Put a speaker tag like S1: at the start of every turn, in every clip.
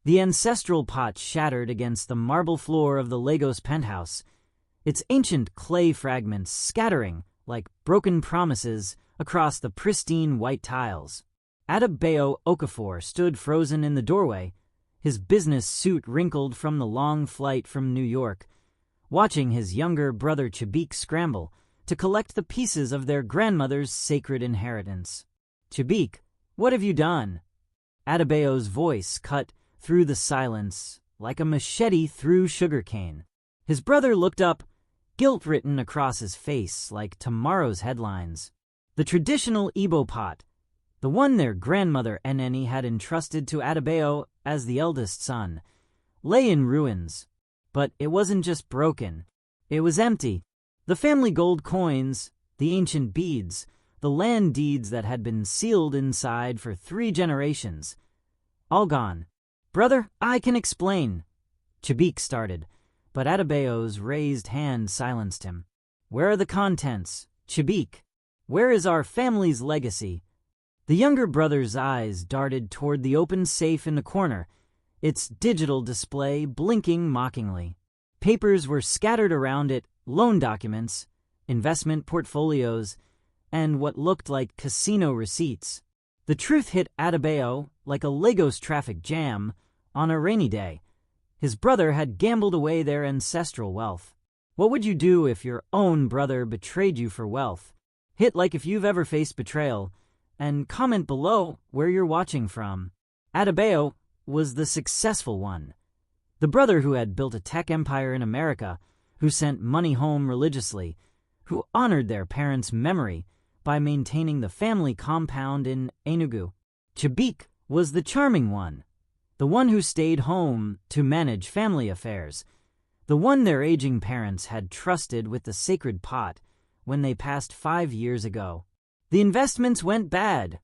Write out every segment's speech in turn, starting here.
S1: The ancestral pot shattered against the marble floor of the Lagos penthouse, its ancient clay fragments scattering like broken promises across the pristine white tiles. Adebayo Okafor stood frozen in the doorway, his business suit wrinkled from the long flight from New York, watching his younger brother Chibuike scramble to collect the pieces of their grandmother's sacred inheritance. "Chibuike, what have you done?" Adebayo's voice cut through the silence like a machete through sugarcane. His brother looked up, guilt written across his face like tomorrow's headlines. The traditional Igbo pot, the one their grandmother Eneni had entrusted to Adebayo as the eldest son, lay in ruins. But it wasn't just broken. It was empty. The family gold coins, the ancient beads, the land deeds that had been sealed inside for 3 generations, all gone. "Brother, I can explain," Chibuike started, but Adebayo's raised hand silenced him. "Where are the contents, Chibuike? Where is our family's legacy?" The younger brother's eyes darted toward the open safe in the corner, its digital display blinking mockingly. Papers were scattered around it, loan documents, investment portfolios, and what looked like casino receipts. The truth hit Adebayo like a Lagos traffic jam on a rainy day. His brother had gambled away their ancestral wealth. What would you do if your own brother betrayed you for wealth? Hit like if you've ever faced betrayal, and comment below where you're watching from. Adebayo was the successful one. The brother who had built a tech empire in America, who sent money home religiously, who honored their parents' memory by maintaining the family compound in Enugu. Chibuike was the charming one, the one who stayed home to manage family affairs, the one their aging parents had trusted with the sacred pot when they passed 5 years ago. "The investments went bad,"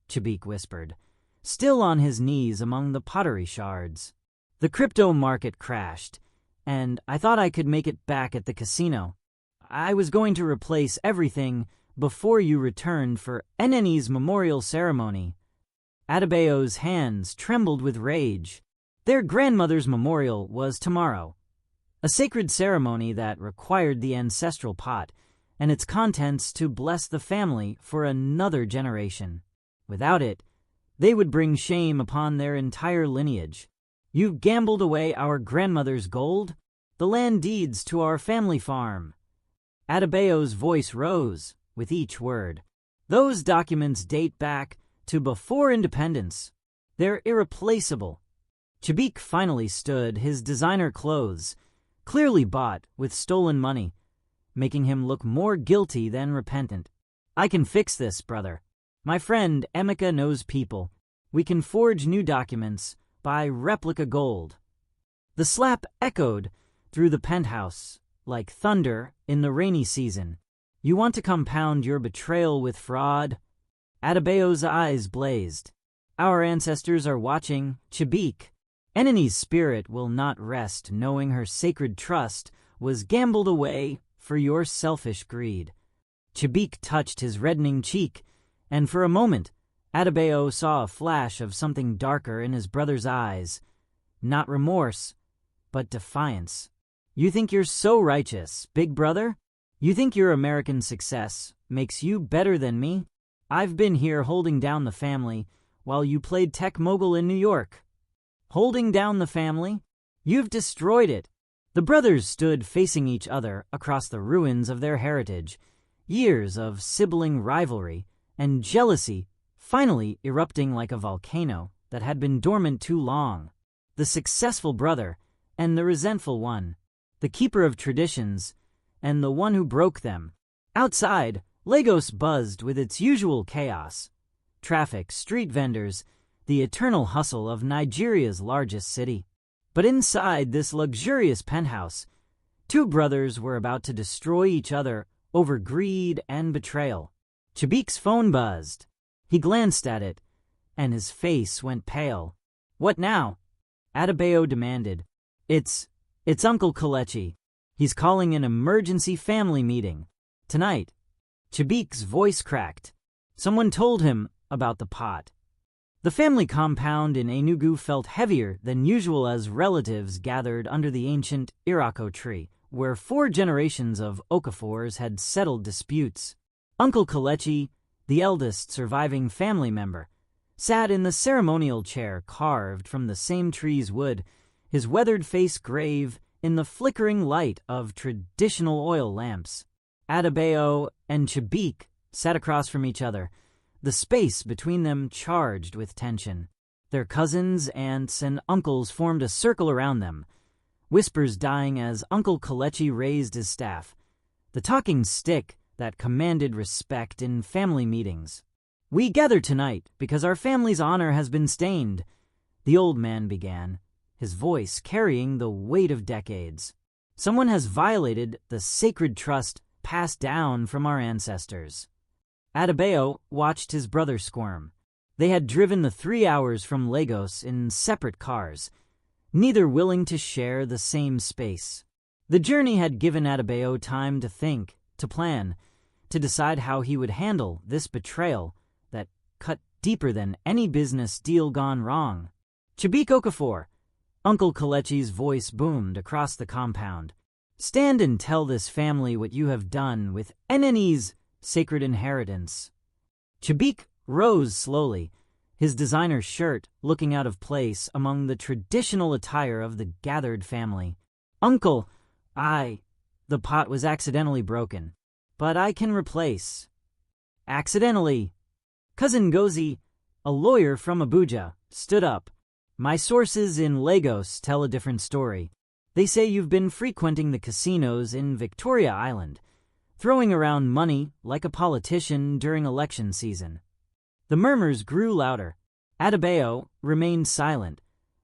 S1: Chibuike whispered, still on his knees among the pottery shards. "The crypto market crashed, and I thought I could make it back at the casino. I was going to replace everything before you returned for Eneni's memorial ceremony." Adebayo's hands trembled with rage. Their grandmother's memorial was tomorrow, a sacred ceremony that required the ancestral pot and its contents to bless the family for another generation. Without it, they would bring shame upon their entire lineage. "You gambled away our grandmother's gold, the land deeds to our family farm." Adebayo's voice rose with each word. "Those documents date back to before independence. They're irreplaceable." Chibuike finally stood, his designer clothes, clearly bought with stolen money, making him look more guilty than repentant. "I can fix this, brother. My friend Emeka knows people. We can forge new documents, buy replica gold." The slap echoed through the penthouse like thunder in the rainy season. "You want to compound your betrayal with fraud?" Adebayo's eyes blazed. "Our ancestors are watching, Chibuike. Eneni's spirit will not rest knowing her sacred trust was gambled away for your selfish greed." Chibuike touched his reddening cheek, and for a moment, Adebayo saw a flash of something darker in his brother's eyes. Not remorse, but defiance. "You think you're so righteous, big brother? You think your American success makes you better than me? I've been here holding down the family while you played tech mogul in New York." "Holding down the family? You've destroyed it." The brothers stood facing each other across the ruins of their heritage, years of sibling rivalry and jealousy finally erupting like a volcano that had been dormant too long. The successful brother and the resentful one, the keeper of traditions and the one who broke them. Outside, Lagos buzzed with its usual chaos. Traffic, street vendors, the eternal hustle of Nigeria's largest city. But inside this luxurious penthouse, 2 brothers were about to destroy each other over greed and betrayal. Chibuike's phone buzzed. He glanced at it, and his face went pale. "What now?" Adebayo demanded. It's Uncle Kelechi. He's calling an emergency family meeting. Tonight." Chibuike's voice cracked. "Someone told him about the pot." The family compound in Enugu felt heavier than usual as relatives gathered under the ancient Irako tree, where 4 generations of Okafors had settled disputes. Uncle Kelechi, the eldest surviving family member, sat in the ceremonial chair carved from the same tree's wood, his weathered face grave in the flickering light of traditional oil lamps. Adebayo and Chibuike sat across from each other, the space between them charged with tension. Their cousins, aunts, and uncles formed a circle around them, whispers dying as Uncle Kelechi raised his staff, the talking stick that commanded respect in family meetings. "We gather tonight because our family's honor has been stained," the old man began, his voice carrying the weight of decades. "Someone has violated the sacred trust passed down from our ancestors." Adebayo watched his brother squirm. They had driven the 3 hours from Lagos in separate cars, neither willing to share the same space. The journey had given Adebayo time to think, to plan, to decide how he would handle this betrayal that cut deeper than any business deal gone wrong. "Chibuike Okafor," Uncle Kelechi's voice boomed across the compound. "Stand and tell this family what you have done with Eneni's sacred inheritance." Chibuike rose slowly, his designer shirt looking out of place among the traditional attire of the gathered family. "Uncle, the pot was accidentally broken, but I can replace." "Accidentally?" Cousin Gozi, a lawyer from Abuja, stood up. "My sources in Lagos tell a different story. They say you've been frequenting the casinos in Victoria Island, throwing around money like a politician during election season." The murmurs grew louder. Adebayo remained silent,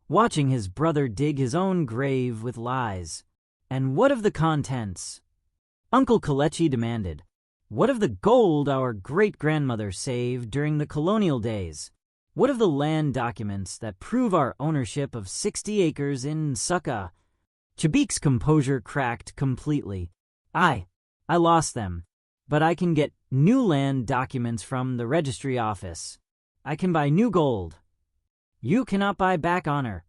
S1: watching his brother dig his own grave with lies. "And what of the contents?" Uncle Kelechi demanded. "What of the gold our great-grandmother saved during the colonial days? What of the land documents that prove our ownership of 60 acres in Nsukka?" Chibuike's composure cracked completely. I lost them, but I can get new land documents from the registry office. I can buy new gold." "You cannot buy back honor."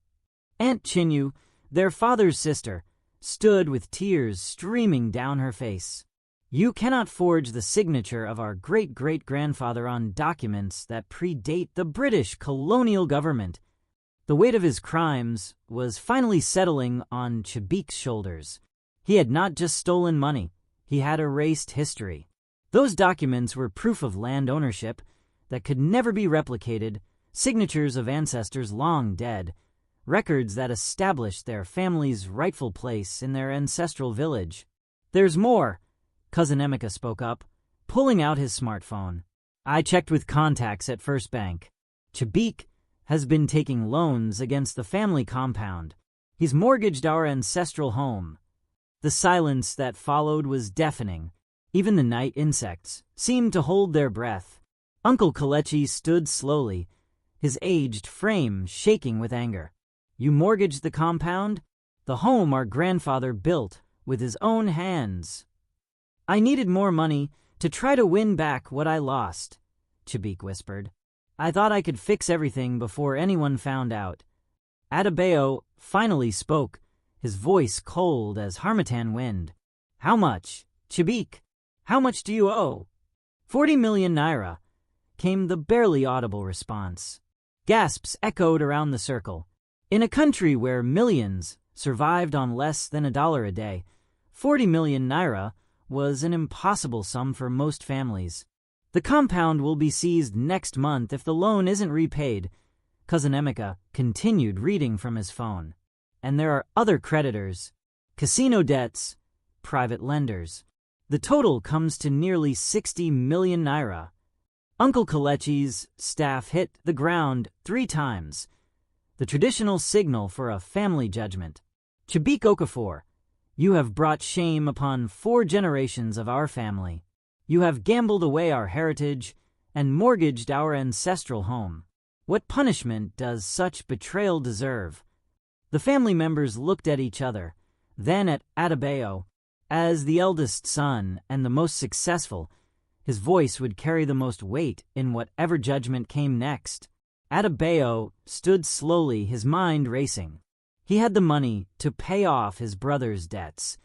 S1: Aunt Chinyu, their father's sister, stood with tears streaming down her face. "You cannot forge the signature of our great-great-grandfather on documents that predate the British colonial government." The weight of his crimes was finally settling on Chibuike's shoulders. He had not just stolen money, he had erased history. Those documents were proof of land ownership that could never be replicated, signatures of ancestors long dead, records that established their family's rightful place in their ancestral village. "There's more," Cousin Emeka spoke up, pulling out his smartphone. "I checked with contacts at First Bank. Chibuike has been taking loans against the family compound. He's mortgaged our ancestral home." The silence that followed was deafening. Even the night insects seemed to hold their breath. Uncle Kelechi stood slowly, his aged frame shaking with anger. "You mortgaged the compound? The home our grandfather built with his own hands." "I needed more money to try to win back what I lost," Chibuike whispered. "I thought I could fix everything before anyone found out." Adebayo finally spoke, his voice cold as harmattan wind. "How much? Chibuike, how much do you owe?" 40 million naira, came the barely audible response. Gasps echoed around the circle. In a country where millions survived on less than $1 a day, 40 million naira was an impossible sum for most families. "The compound will be seized next month if the loan isn't repaid," Cousin Emeka continued reading from his phone. "And there are other creditors, casino debts, private lenders. The total comes to nearly 60 million naira." Uncle Kelechi's staff hit the ground 3 times, the traditional signal for a family judgment. "Chibuike Okafor, you have brought shame upon 4 generations of our family. You have gambled away our heritage and mortgaged our ancestral home. What punishment does such betrayal deserve?" The family members looked at each other, then at Adebayo. As the eldest son and the most successful, his voice would carry the most weight in whatever judgment came next. Adebayo stood slowly, his mind racing. He had the money to pay off his brother's debts.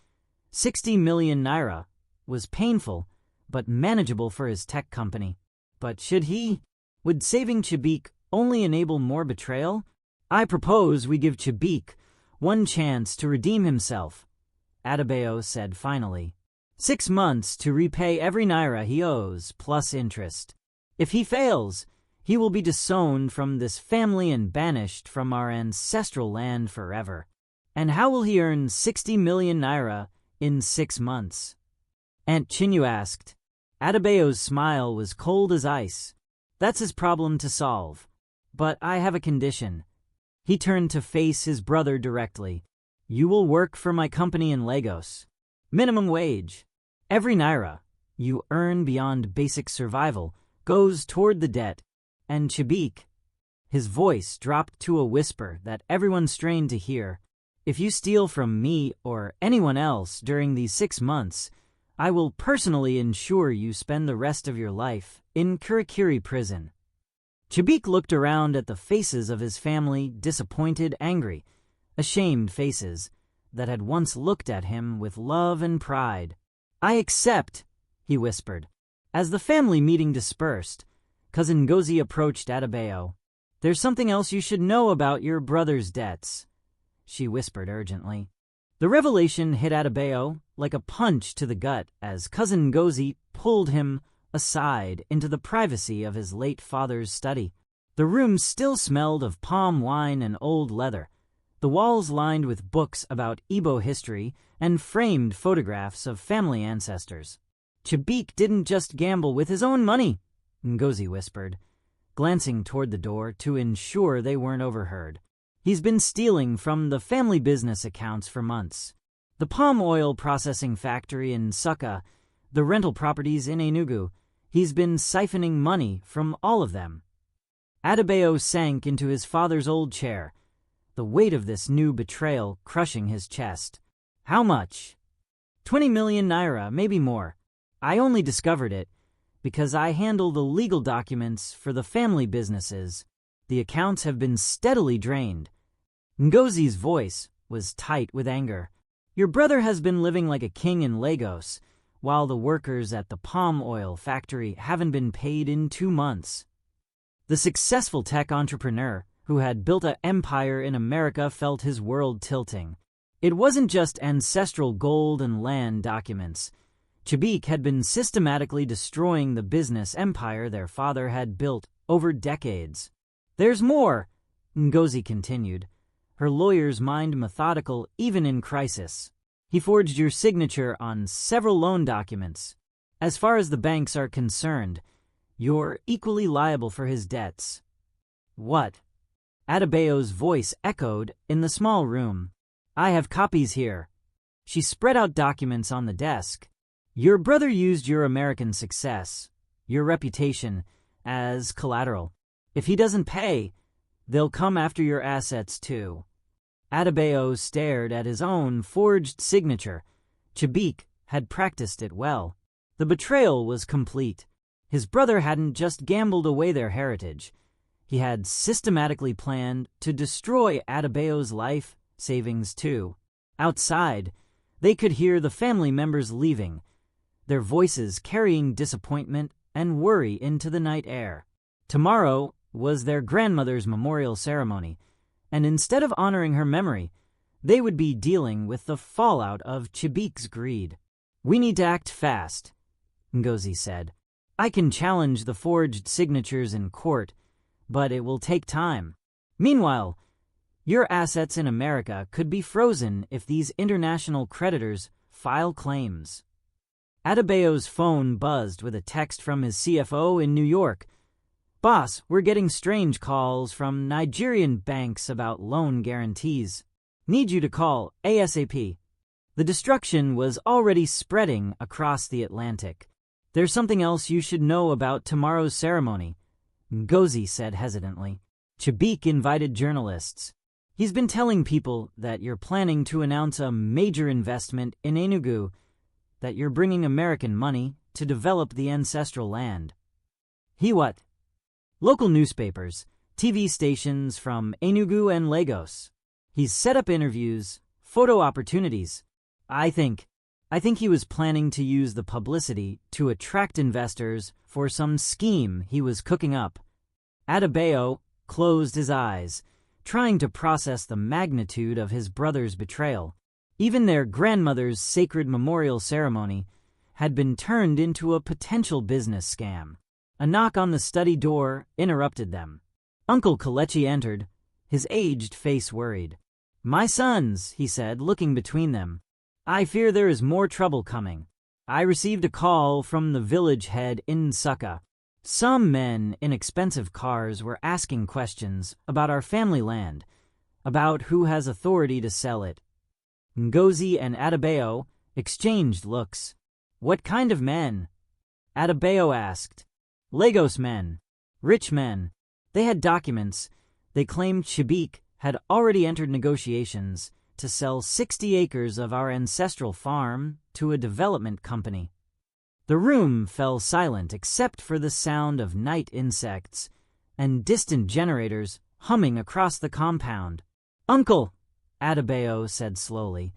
S1: 60 million naira was painful, but manageable for his tech company. But should he? Would saving Chibuike only enable more betrayal? I propose we give Chibuike one chance to redeem himself, Adebayo said finally. 6 months to repay every naira he owes, plus interest. If he fails, he will be disowned from this family and banished from our ancestral land forever. And how will he earn 60 million naira in 6 months? Aunt Chinyu asked. Adebayo's smile was cold as ice. That's his problem to solve. But I have a condition. He turned to face his brother directly. You will work for my company in Lagos. Minimum wage. Every naira you earn beyond basic survival goes toward the debt. And Chibuike, his voice dropped to a whisper that everyone strained to hear, if you steal from me or anyone else during these 6 months, I will personally ensure you spend the rest of your life in Kirikiri prison. Chibuike looked around at the faces of his family, disappointed, angry, ashamed faces that had once looked at him with love and pride. I accept, he whispered. As the family meeting dispersed, Cousin Ngozi approached Adebayo. There's something else you should know about your brother's debts, she whispered urgently. The revelation hit Adebayo like a punch to the gut as Cousin Ngozi pulled him aside into the privacy of his late father's study. The room still smelled of palm wine and old leather, the walls lined with books about Igbo history and framed photographs of family ancestors. Chibuike didn't just gamble with his own money, Ngozi whispered, glancing toward the door to ensure they weren't overheard. He's been stealing from the family business accounts for months. The palm oil processing factory in Nsukka, the rental properties in Enugu, he's been siphoning money from all of them. Adebayo sank into his father's old chair, the weight of this new betrayal crushing his chest. How much? 20 million naira, maybe more. I only discovered it because I handle the legal documents for the family businesses. The accounts have been steadily drained. Ngozi's voice was tight with anger. Your brother has been living like a king in Lagos, while the workers at the palm oil factory haven't been paid in 2 months. The successful tech entrepreneur who had built an empire in America felt his world tilting. It wasn't just ancestral gold and land documents. Chibuike had been systematically destroying the business empire their father had built over decades. There's more, Ngozi continued, her lawyer's mind methodical even in crisis. He forged your signature on several loan documents. As far as the banks are concerned, you're equally liable for his debts. What? Adebayo's voice echoed in the small room. I have copies here. She spread out documents on the desk. Your brother used your American success, your reputation, as collateral. If he doesn't pay, they'll come after your assets too. Adebayo stared at his own forged signature. Chibuike had practiced it well. The betrayal was complete. His brother hadn't just gambled away their heritage. He had systematically planned to destroy Adebayo's life savings too. Outside, they could hear the family members leaving, their voices carrying disappointment and worry into the night air. Tomorrow was their grandmother's memorial ceremony, and instead of honoring her memory, they would be dealing with the fallout of Chibuike's greed. We need to act fast, Ngozi said. I can challenge the forged signatures in court, but it will take time. Meanwhile, your assets in America could be frozen if these international creditors file claims. Adebayo's phone buzzed with a text from his CFO in New York. Boss, we're getting strange calls from Nigerian banks about loan guarantees. Need you to call ASAP. The destruction was already spreading across the Atlantic. There's something else you should know about tomorrow's ceremony, Ngozi said hesitantly. Chibuike invited journalists. He's been telling people that you're planning to announce a major investment in Enugu, that you're bringing American money to develop the ancestral land. He what? Local newspapers, TV stations from Enugu and Lagos. He's set up interviews, photo opportunities. I think he was planning to use the publicity to attract investors for some scheme he was cooking up. Adebayo closed his eyes, trying to process the magnitude of his brother's betrayal. Even their grandmother's sacred memorial ceremony had been turned into a potential business scam. A knock on the study door interrupted them. Uncle Kelechi entered, his aged face worried. "My sons," he said, looking between them. "I fear there is more trouble coming. I received a call from the village head in Nsukka. Some men in expensive cars were asking questions about our family land, about who has authority to sell it." Ngozi and Adebayo exchanged looks. "What kind of men?" Adebayo asked. "Lagos men. Rich men. They had documents. They claimed Chibuike had already entered negotiations to sell 60 acres of our ancestral farm to a development company." The room fell silent except for the sound of night insects and distant generators humming across the compound. "Uncle," Adebayo said slowly,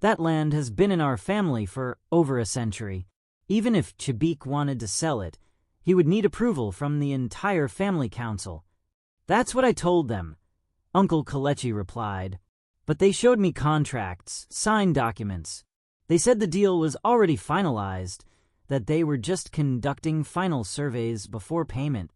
S1: "that land has been in our family for over a century. Even if Chibuike wanted to sell it, he would need approval from the entire family council." "That's what I told them," Uncle Kelechi replied. "But they showed me contracts, signed documents. They said the deal was already finalized, that they were just conducting final surveys before payment."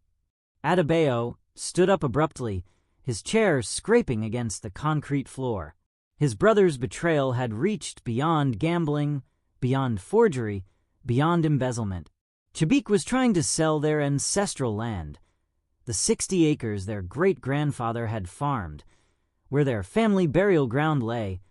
S1: Adebayo stood up abruptly, his chair scraping against the concrete floor. His brother's betrayal had reached beyond gambling, beyond forgery, beyond embezzlement. Chibuike was trying to sell their ancestral land, the 60 acres their great-grandfather had farmed, where their family burial ground lay,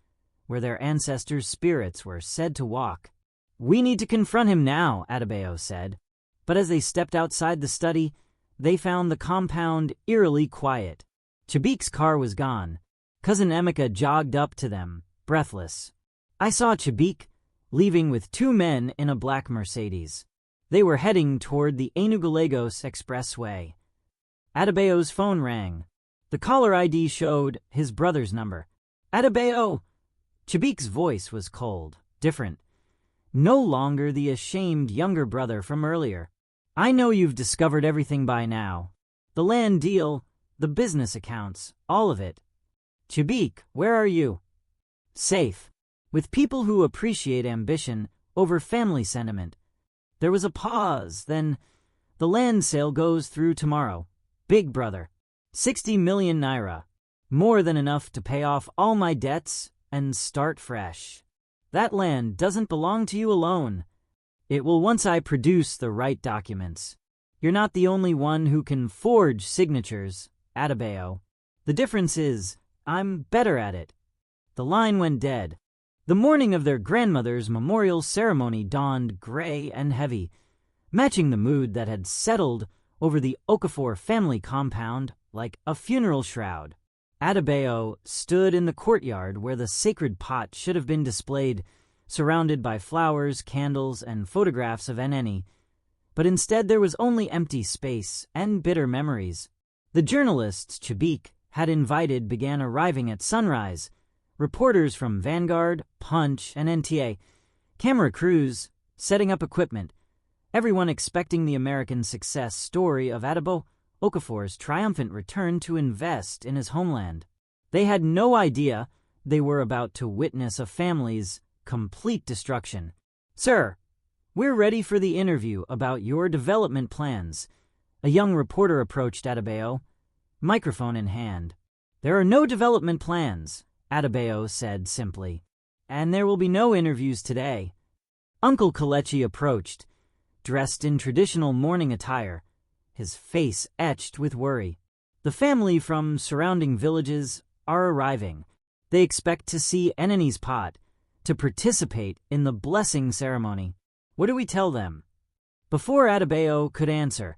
S1: where their ancestors' spirits were said to walk. "We need to confront him now," Adebayo said. But as they stepped outside the study, they found the compound eerily quiet. Chibuike's car was gone. Cousin Emeka jogged up to them, breathless. "I saw Chibuike leaving with 2 men in a black Mercedes. They were heading toward the Enugu-Lagos Expressway." Adebayo's phone rang. The caller ID showed his brother's number. "Adebayo!" Chibuike's voice was cold, different. No longer the ashamed younger brother from earlier. "I know you've discovered everything by now. The land deal, the business accounts, all of it. Chibuike, where are you?" "Safe, with people who appreciate ambition over family sentiment." There was a pause, then "The land sale goes through tomorrow. Big brother. 60 million naira. More than enough to pay off all my debts and start fresh. That land doesn't belong to you alone. It will once I produce the right documents. You're not the only one who can forge signatures, Adebayo. The difference is, I'm better at it." The line went dead. The morning of their grandmother's memorial ceremony dawned gray and heavy, matching the mood that had settled over the Okafor family compound like a funeral shroud. Adebayo stood in the courtyard where the sacred pot should have been displayed, surrounded by flowers, candles, and photographs of Eneni. But instead there was only empty space and bitter memories. The journalists Chibuike had invited began arriving at sunrise. Reporters from Vanguard, Punch, and NTA. Camera crews setting up equipment. Everyone expecting the American success story of Adebayo Okafor's triumphant return to invest in his homeland. They had no idea they were about to witness a family's complete destruction. "Sir, we're ready for the interview about your development plans." A young reporter approached Adebayo, microphone in hand. "There are no development plans," Adebayo said simply. "And there will be no interviews today." Uncle Kelechi approached, dressed in traditional mourning attire, his face etched with worry. "The family from surrounding villages are arriving. They expect to see Eneni's pot, to participate in the blessing ceremony. What do we tell them?" Before Adebayo could answer,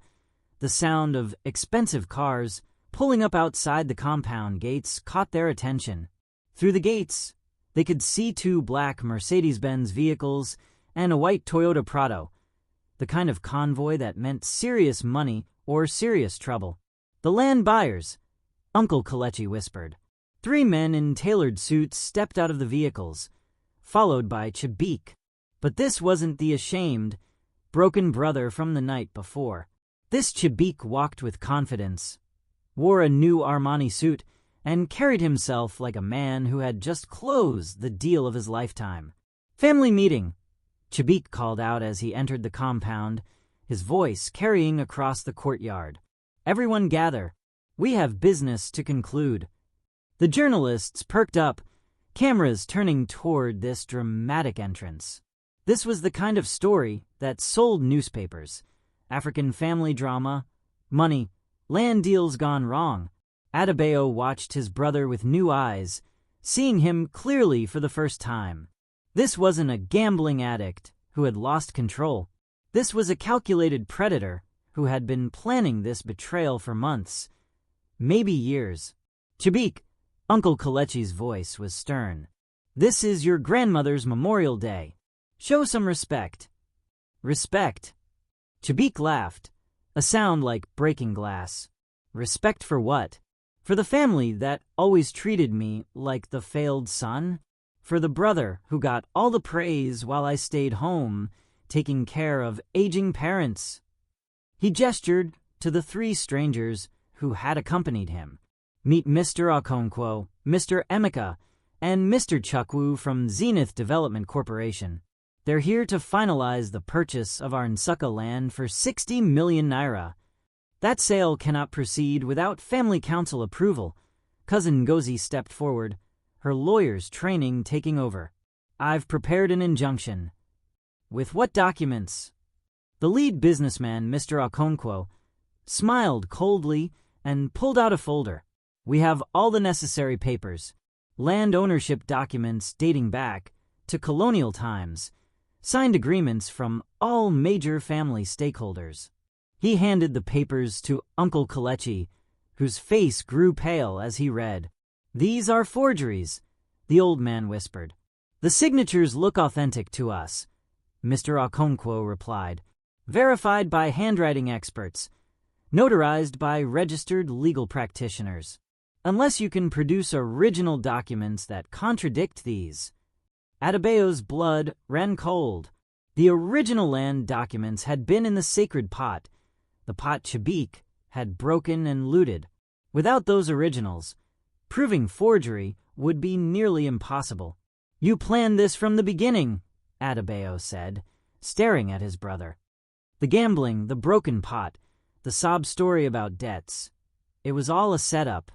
S1: the sound of expensive cars pulling up outside the compound gates caught their attention. Through the gates, they could see 2 black Mercedes-Benz vehicles and a white Toyota Prado, the kind of convoy that meant serious money or serious trouble. "The land buyers," Uncle Kelechi whispered. 3 men in tailored suits stepped out of the vehicles, followed by Chibuike. But this wasn't the ashamed, broken brother from the night before. This Chibuike walked with confidence, wore a new Armani suit, and carried himself like a man who had just closed the deal of his lifetime. "Family meeting," Chibuike called out as he entered the compound, his voice carrying across the courtyard. "Everyone gather. We have business to conclude." The journalists perked up, cameras turning toward this dramatic entrance. This was the kind of story that sold newspapers. African family drama, money, land deals gone wrong. Adebayo watched his brother with new eyes, seeing him clearly for the first time. This wasn't a gambling addict who had lost control. This was a calculated predator who had been planning this betrayal for months, maybe years. "Chibuike," Uncle Kelechi's voice was stern. "This is your grandmother's Memorial Day. Show some respect." "Respect?" Chibuike laughed, a sound like breaking glass. "Respect for what? For the family that always treated me like the failed son? For the brother who got all the praise while I stayed home, taking care of aging parents?" He gestured to the 3 strangers who had accompanied him. "Meet Mr. Okonkwo, Mr. Emeka, and Mr. Chukwu from Zenith Development Corporation. They're here to finalize the purchase of our Nsukka land for 60 million naira. That sale cannot proceed without family council approval." Cousin Ngozi stepped forward, her lawyer's training taking over. "I've prepared an injunction." "With what documents?" The lead businessman, Mr. Okonkwo, smiled coldly and pulled out a folder. "We have all the necessary papers, land ownership documents dating back to colonial times, signed agreements from all major family stakeholders." He handed the papers to Uncle Kelechi, whose face grew pale as he read. "These are forgeries," the old man whispered. "The signatures look authentic to us," Mr. Okonkwo replied. "Verified by handwriting experts, notarized by registered legal practitioners. Unless you can produce original documents that contradict these." Adebayo's blood ran cold. The original land documents had been in the sacred pot, the pot Chibuike had broken and looted. Without those originals, proving forgery would be nearly impossible. "You planned this from the beginning," Adebayo said, staring at his brother. "The gambling, the broken pot, the sob story about debts. It was all a setup."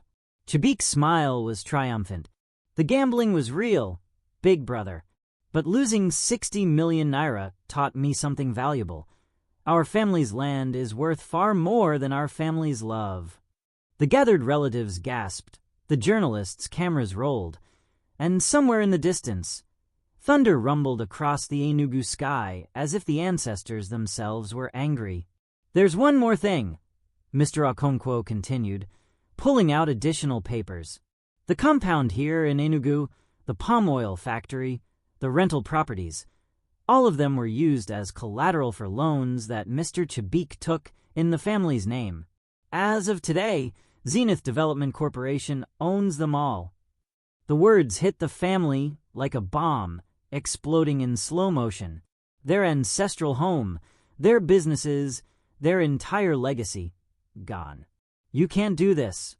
S1: Chibuike's smile was triumphant. "The gambling was real, big brother. But losing 60 million naira taught me something valuable. Our family's land is worth far more than our family's love." The gathered relatives gasped, the journalists' cameras rolled, and somewhere in the distance, thunder rumbled across the Enugu sky as if the ancestors themselves were angry. "There's one more thing," Mr. Okonkwo continued, pulling out additional papers. "The compound here in Enugu, the palm oil factory, the rental properties, all of them were used as collateral for loans that Mr. Chibuike took in the family's name. As of today, Zenith Development Corporation owns them all." The words hit the family like a bomb, exploding in slow motion. Their ancestral home, their businesses, their entire legacy, gone. "You can't do this,"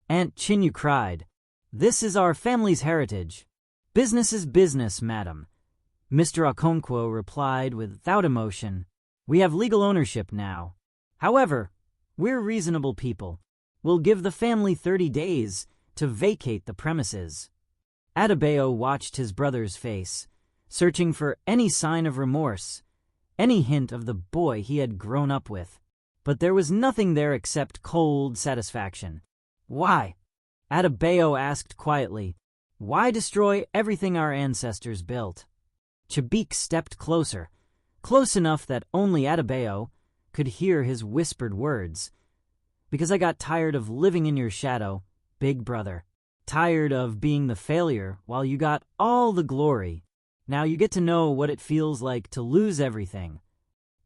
S1: Aunt Chinyu cried. "This is our family's heritage." "Business is business, madam," Mr. Okonkwo replied without emotion. "We have legal ownership now. However, we're reasonable people. We'll give the family 30 days to vacate the premises." Adebayo watched his brother's face, searching for any sign of remorse, any hint of the boy he had grown up with. But there was nothing there except cold satisfaction. "Why?" Adebayo asked quietly. "Why destroy everything our ancestors built?" Chibuike stepped closer, close enough that only Adebayo could hear his whispered words. "Because I got tired of living in your shadow, big brother. Tired of being the failure while you got all the glory. Now you get to know what it feels like to lose everything."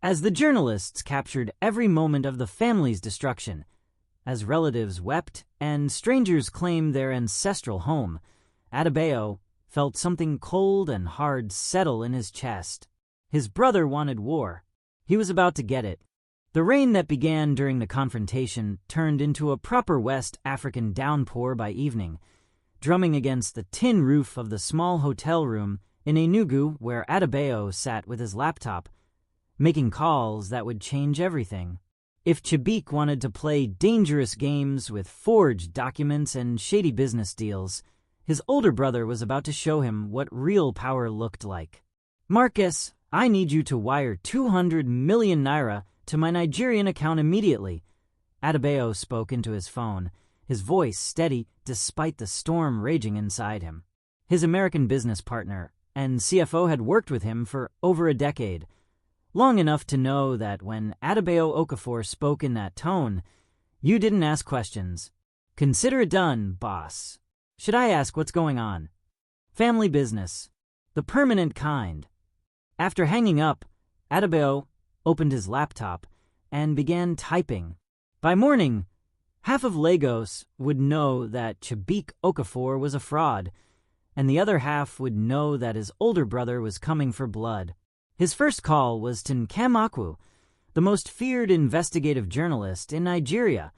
S1: As the journalists captured every moment of the family's destruction, As relatives wept and strangers claimed their ancestral home, Adebayo felt something cold and hard settle in his chest. His brother wanted war. He was about to get it. The rain that began during the confrontation turned into a proper West African downpour by evening, drumming against the tin roof of the small hotel room in Enugu where Adebayo sat with his laptop, making calls that would change everything. If Chibuike wanted to play dangerous games with forged documents and shady business deals, his older brother was about to show him what real power looked like. "Marcus, I need you to wire 200 million naira to my Nigerian account immediately." Adebayo spoke into his phone, his voice steady despite the storm raging inside him. His American business partner and CFO had worked with him for over a decade, long enough to know that when Adebayo Okafor spoke in that tone, you didn't ask questions. "Consider it done, boss. Should I ask what's going on?" "Family business. The permanent kind." After hanging up, Adebayo opened his laptop and began typing. By morning, half of Lagos would know that Chibuike Okafor was a fraud, and the other half would know that his older brother was coming for blood. His first call was to Nkem Akwu, the most feared investigative journalist in Nigeria,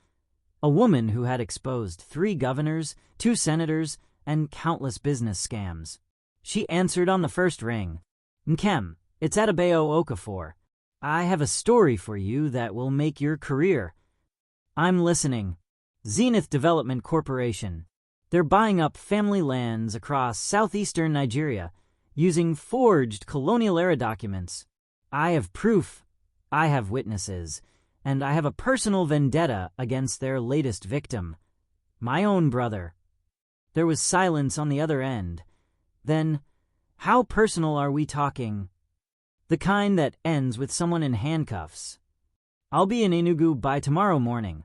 S1: a woman who had exposed 3 governors, 2 senators, and countless business scams. She answered on the first ring. "Nkem, it's Adebayo Okafor. I have a story for you that will make your career." "I'm listening." "Zenith Development Corporation. They're buying up family lands across southeastern Nigeria using forged colonial-era documents. I have proof, I have witnesses, and I have a personal vendetta against their latest victim, my own brother." There was silence on the other end. Then, "How personal are we talking?" "The kind that ends with someone in handcuffs." "I'll be in Enugu by tomorrow morning."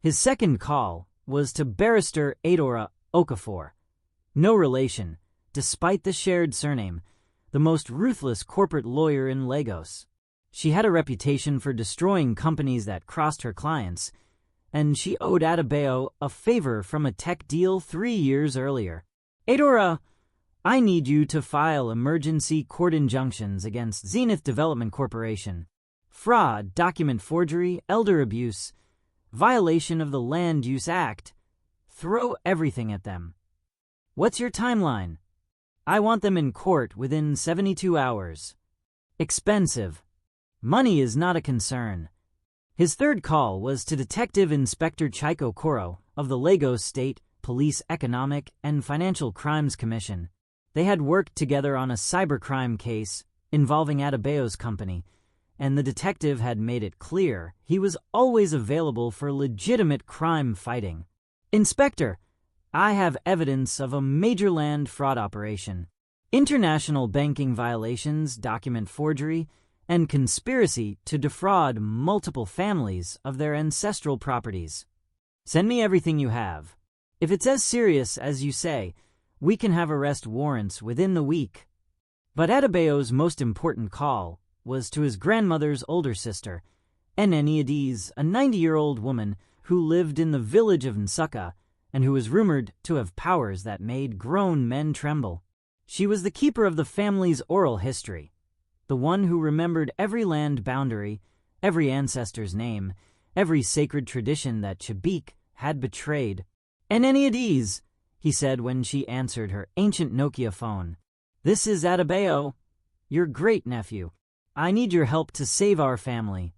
S1: His second call was to Barrister Adora Okafor. No relation, despite the shared surname, the most ruthless corporate lawyer in Lagos. She had a reputation for destroying companies that crossed her clients, and she owed Adebayo a favor from a tech deal 3 years earlier. "Adora, I need you to file emergency court injunctions against Zenith Development Corporation. Fraud, document forgery, elder abuse, violation of the Land Use Act. Throw everything at them." "What's your timeline?" "I want them in court within 72 hours. "Expensive. Money is not a concern." His third call was to Detective Inspector Chico Koro of the Lagos State Police Economic and Financial Crimes Commission. They had worked together on a cybercrime case involving Adebayo's company, and the detective had made it clear he was always available for legitimate crime fighting. "Inspector, I have evidence of a major land fraud operation, international banking violations, document forgery, and conspiracy to defraud multiple families of their ancestral properties. Send me everything you have. If it's as serious as you say, we can have arrest warrants within the week." But Adebayo's most important call was to his grandmother's older sister, Eneniades, a 90-year-old woman who lived in the village of Nsukka and who was rumored to have powers that made grown men tremble. She was the keeper of the family's oral history, the one who remembered every land boundary, every ancestor's name, every sacred tradition that Chibuike had betrayed. "Eneniades," he said when she answered her ancient Nokia phone. "This is Adebayo, your great-nephew. I need your help to save our family.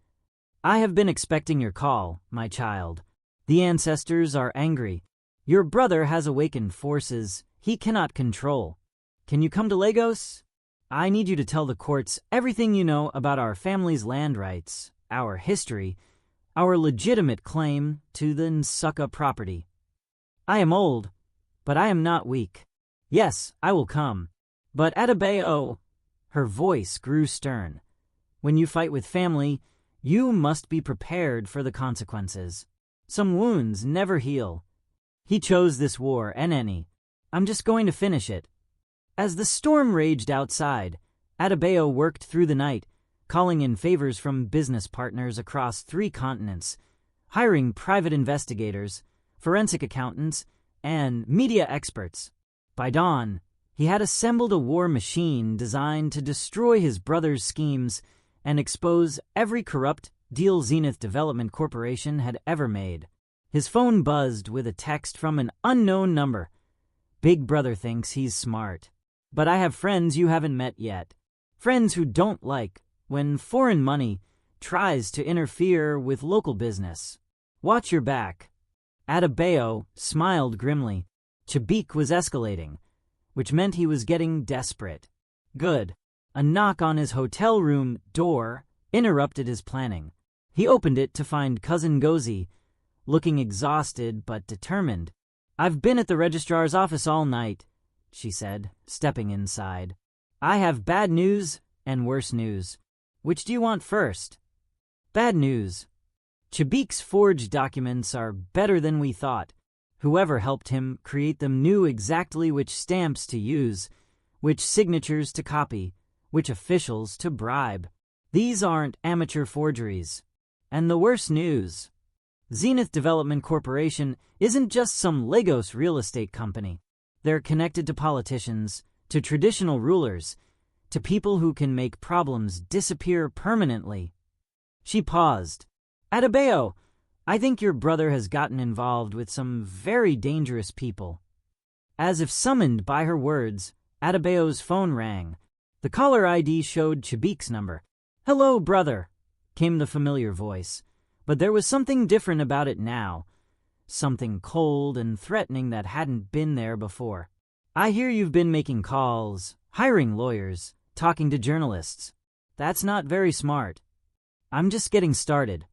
S1: I have been expecting your call, my child. The ancestors are angry. Your brother has awakened forces he cannot control. Can you come to Lagos? I need you to tell the courts everything you know about our family's land rights, our history, our legitimate claim to the Nsukka property. I am old, but I am not weak. Yes, I will come. But Adebayo," her voice grew stern, "when you fight with family, you must be prepared for the consequences. Some wounds never heal. He chose this war, Eneni. I'm just going to finish it." As the storm raged outside, Adebayo worked through the night, calling in favors from business partners across 3 continents, hiring private investigators, forensic accountants, and media experts. By dawn, he had assembled a war machine designed to destroy his brother's schemes and expose every corrupt deal Zenith Development Corporation had ever made. His phone buzzed with a text from an unknown number. Big brother thinks he's smart. But I have friends you haven't met yet. Friends who don't like when foreign money tries to interfere with local business. Watch your back. Adebayo smiled grimly. Chibuike was escalating, which meant he was getting desperate. Good. A knock on his hotel room door interrupted his planning. He opened it to find Cousin Gozi, looking exhausted but determined. "I've been at the registrar's office all night," she said, stepping inside. "I have bad news and worse news. Which do you want first?" "Bad news. Chibuike's forged documents are better than we thought. Whoever helped him create them knew exactly which stamps to use, which signatures to copy, which officials to bribe. These aren't amateur forgeries. And the worst news: Zenith Development Corporation isn't just some Lagos real estate company. They're connected to politicians, to traditional rulers, to people who can make problems disappear permanently." She paused. "Adebayo, I think your brother has gotten involved with some very dangerous people." As if summoned by her words, Adebayo's phone rang. The caller ID showed Chibuike's number. "Hello, brother," came the familiar voice, but there was something different about it now. Something cold and threatening that hadn't been there before. "I hear you've been making calls, hiring lawyers, talking to journalists. That's not very smart. I'm just getting started."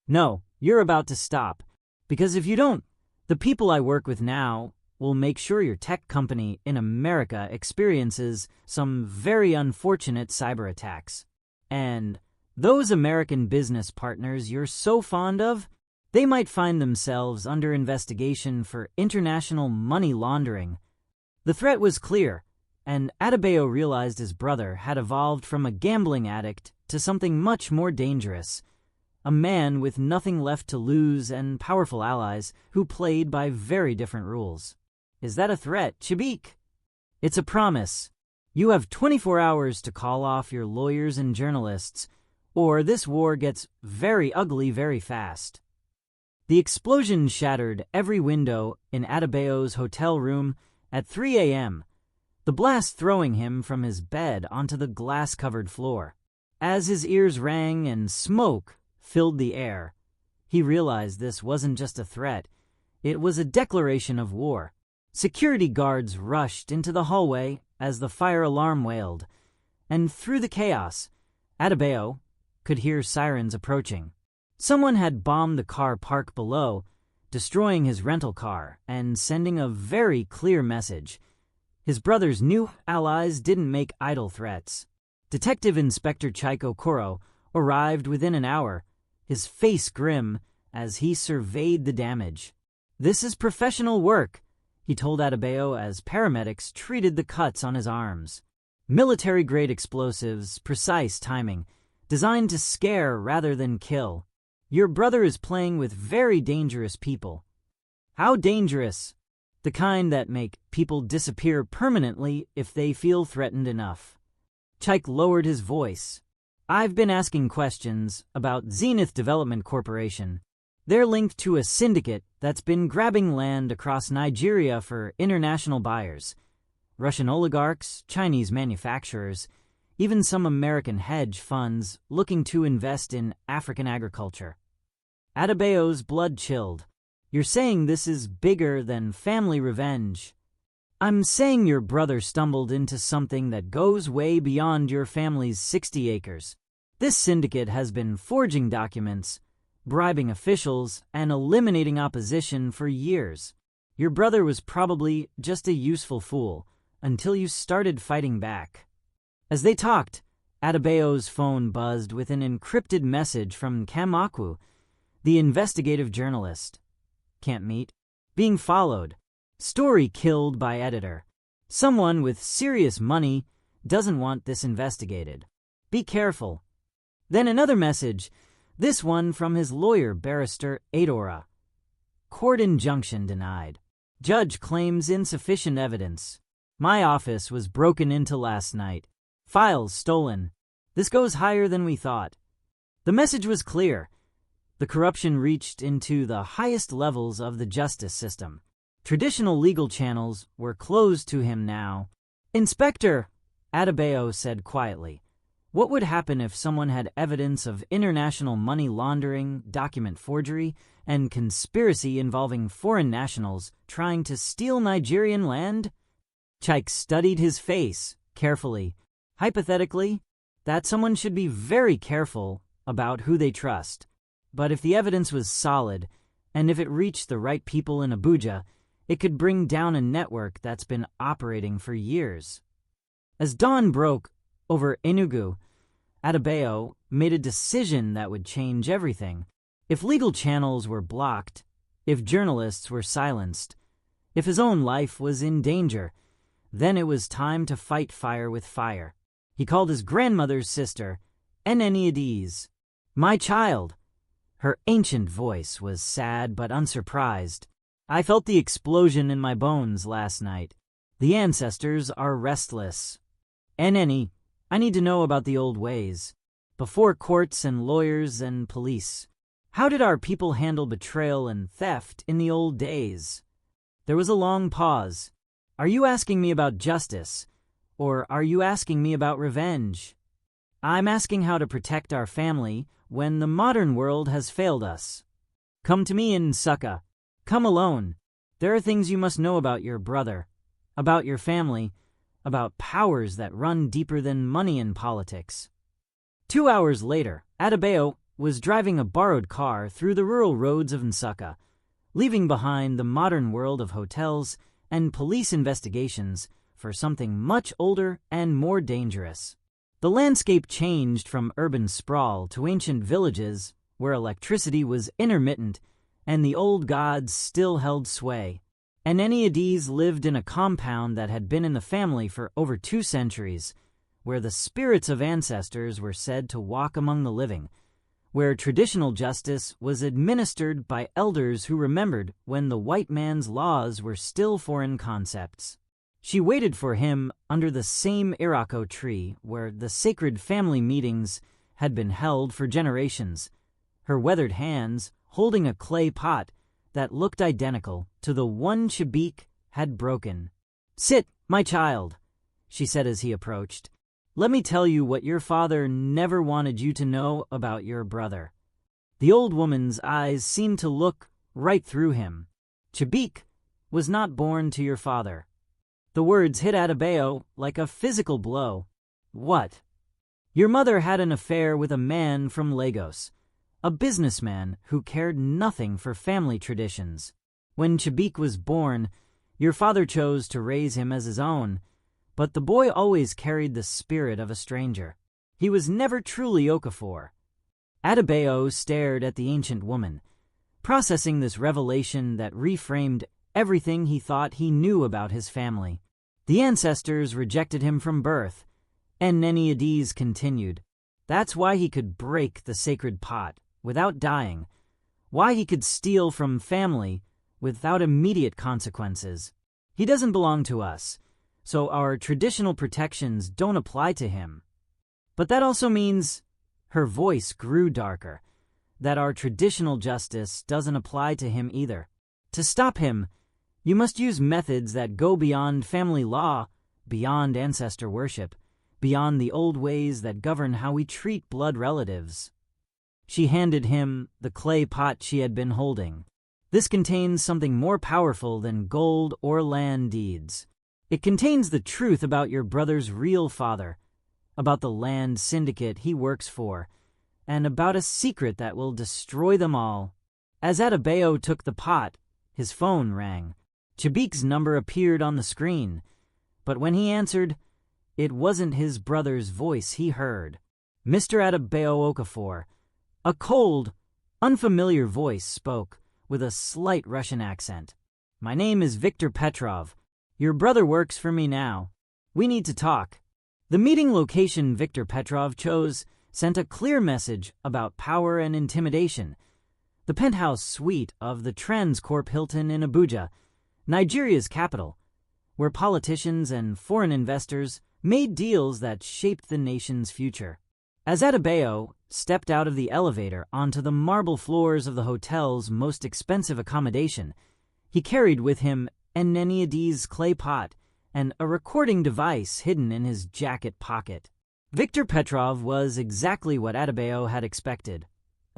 S1: "No, you're about to stop. Because if you don't, the people I work with now will make sure your tech company in America experiences some very unfortunate cyber attacks. And those American business partners you're so fond of, they might find themselves under investigation for international money laundering." The threat was clear, and Adebayo realized his brother had evolved from a gambling addict to something much more dangerous. A man with nothing left to lose and powerful allies who played by very different rules. "Is that a threat, Chibuike?" "It's a promise. You have 24 hours to call off your lawyers and journalists, or this war gets very ugly very fast." The explosion shattered every window in Adebayo's hotel room at 3 a.m., the blast throwing him from his bed onto the glass-covered floor. As his ears rang and smoke filled the air, he realized this wasn't just a threat, it was a declaration of war. Security guards rushed into the hallway as the fire alarm wailed, and through the chaos, Adebayo could hear sirens approaching. Someone had bombed the car park below, destroying his rental car and sending a very clear message. His brother's new allies didn't make idle threats. Detective Inspector Chico Koro arrived within an hour, his face grim as he surveyed the damage. "This is professional work," he told Adebayo as paramedics treated the cuts on his arms. "Military-grade explosives, precise timing, designed to scare rather than kill. Your brother is playing with very dangerous people." "How dangerous?" "The kind that make people disappear permanently if they feel threatened enough." Chike lowered his voice. "I've been asking questions about Zenith Development Corporation. They're linked to a syndicate that's been grabbing land across Nigeria for international buyers. Russian oligarchs, Chinese manufacturers, even some American hedge funds looking to invest in African agriculture." Adebayo's blood chilled. "You're saying this is bigger than family revenge?" "I'm saying your brother stumbled into something that goes way beyond your family's 60 acres. This syndicate has been forging documents, bribing officials, and eliminating opposition for years. Your brother was probably just a useful fool until you started fighting back." As they talked, Adebayo's phone buzzed with an encrypted message from Kamaku, the investigative journalist. "Can't meet. Being followed. Story killed by editor. Someone with serious money doesn't want this investigated. Be careful." Then another message, This one from his lawyer, Barrister Adora. Court injunction denied. Judge claims insufficient evidence. My office was broken into last night. Files stolen. This goes higher than we thought. The message was clear. The corruption reached into the highest levels of the justice system. Traditional legal channels were closed to him now. Inspector, Adebayo said quietly, what would happen if someone had evidence of international money laundering, document forgery, and conspiracy involving foreign nationals trying to steal Nigerian land? Chike studied his face carefully. Hypothetically, that someone should be very careful about who they trust. But if the evidence was solid, and if it reached the right people in Abuja, it could bring down a network that's been operating for years. As dawn broke over Enugu, Adebayo made a decision that would change everything. If legal channels were blocked, if journalists were silenced, if his own life was in danger, then it was time to fight fire with fire. He called his grandmother's sister, Eneniades. My child. Her ancient voice was sad but unsurprised. I felt the explosion in my bones last night. The ancestors are restless. Eneni, I need to know about the old ways. Before courts and lawyers and police. How did our people handle betrayal and theft in the old days? There was a long pause. Are you asking me about justice? Or are you asking me about revenge? I'm asking how to protect our family when the modern world has failed us. Come to me in Nsukka. Come alone. There are things you must know about your brother, about your family, about powers that run deeper than money in politics. 2 hours later, Adebayo was driving a borrowed car through the rural roads of Nsukka, leaving behind the modern world of hotels and police investigations for something much older and more dangerous. The landscape changed from urban sprawl to ancient villages where electricity was intermittent and the old gods still held sway. Eneniades lived in a compound that had been in the family for over 2 centuries, where the spirits of ancestors were said to walk among the living, where traditional justice was administered by elders who remembered when the white man's laws were still foreign concepts. She waited for him under the same irako tree where the sacred family meetings had been held for generations, her weathered hands holding a clay pot that looked identical to the one Chibuike had broken. Sit, my child, she said as he approached. Let me tell you what your father never wanted you to know about your brother. The old woman's eyes seemed to look right through him. Chibuike was not born to your father. The words hit Adebayo like a physical blow. What? Your mother had an affair with a man from Lagos, a businessman who cared nothing for family traditions. When Chibuike was born, your father chose to raise him as his own, but the boy always carried the spirit of a stranger. He was never truly Okafor. Adebayo stared at the ancient woman, processing this revelation that reframed everything he thought he knew about his family. The ancestors rejected him from birth, and Eneniades continued. That's why he could break the sacred pot without dying, why he could steal from family without immediate consequences. He doesn't belong to us, so our traditional protections don't apply to him. But that also means, her voice grew darker, that our traditional justice doesn't apply to him either. To stop him, you must use methods that go beyond family law, beyond ancestor worship, beyond the old ways that govern how we treat blood relatives. She handed him the clay pot she had been holding. This contains something more powerful than gold or land deeds. It contains the truth about your brother's real father, about the land syndicate he works for, and about a secret that will destroy them all. As Adebayo took the pot, his phone rang. Chibuike's number appeared on the screen, but when he answered, it wasn't his brother's voice he heard. Mr. Adebayo Okafor. A cold, unfamiliar voice spoke with a slight Russian accent. My name is Viktor Petrov. Your brother works for me now. We need to talk. The meeting location Viktor Petrov chose sent a clear message about power and intimidation. The penthouse suite of the Transcorp Hilton in Abuja, Nigeria's capital, where politicians and foreign investors made deals that shaped the nation's future. As Adebayo stepped out of the elevator onto the marble floors of the hotel's most expensive accommodation, he carried with him Eneniades' clay pot and a recording device hidden in his jacket pocket. Viktor Petrov was exactly what Adebayo had expected.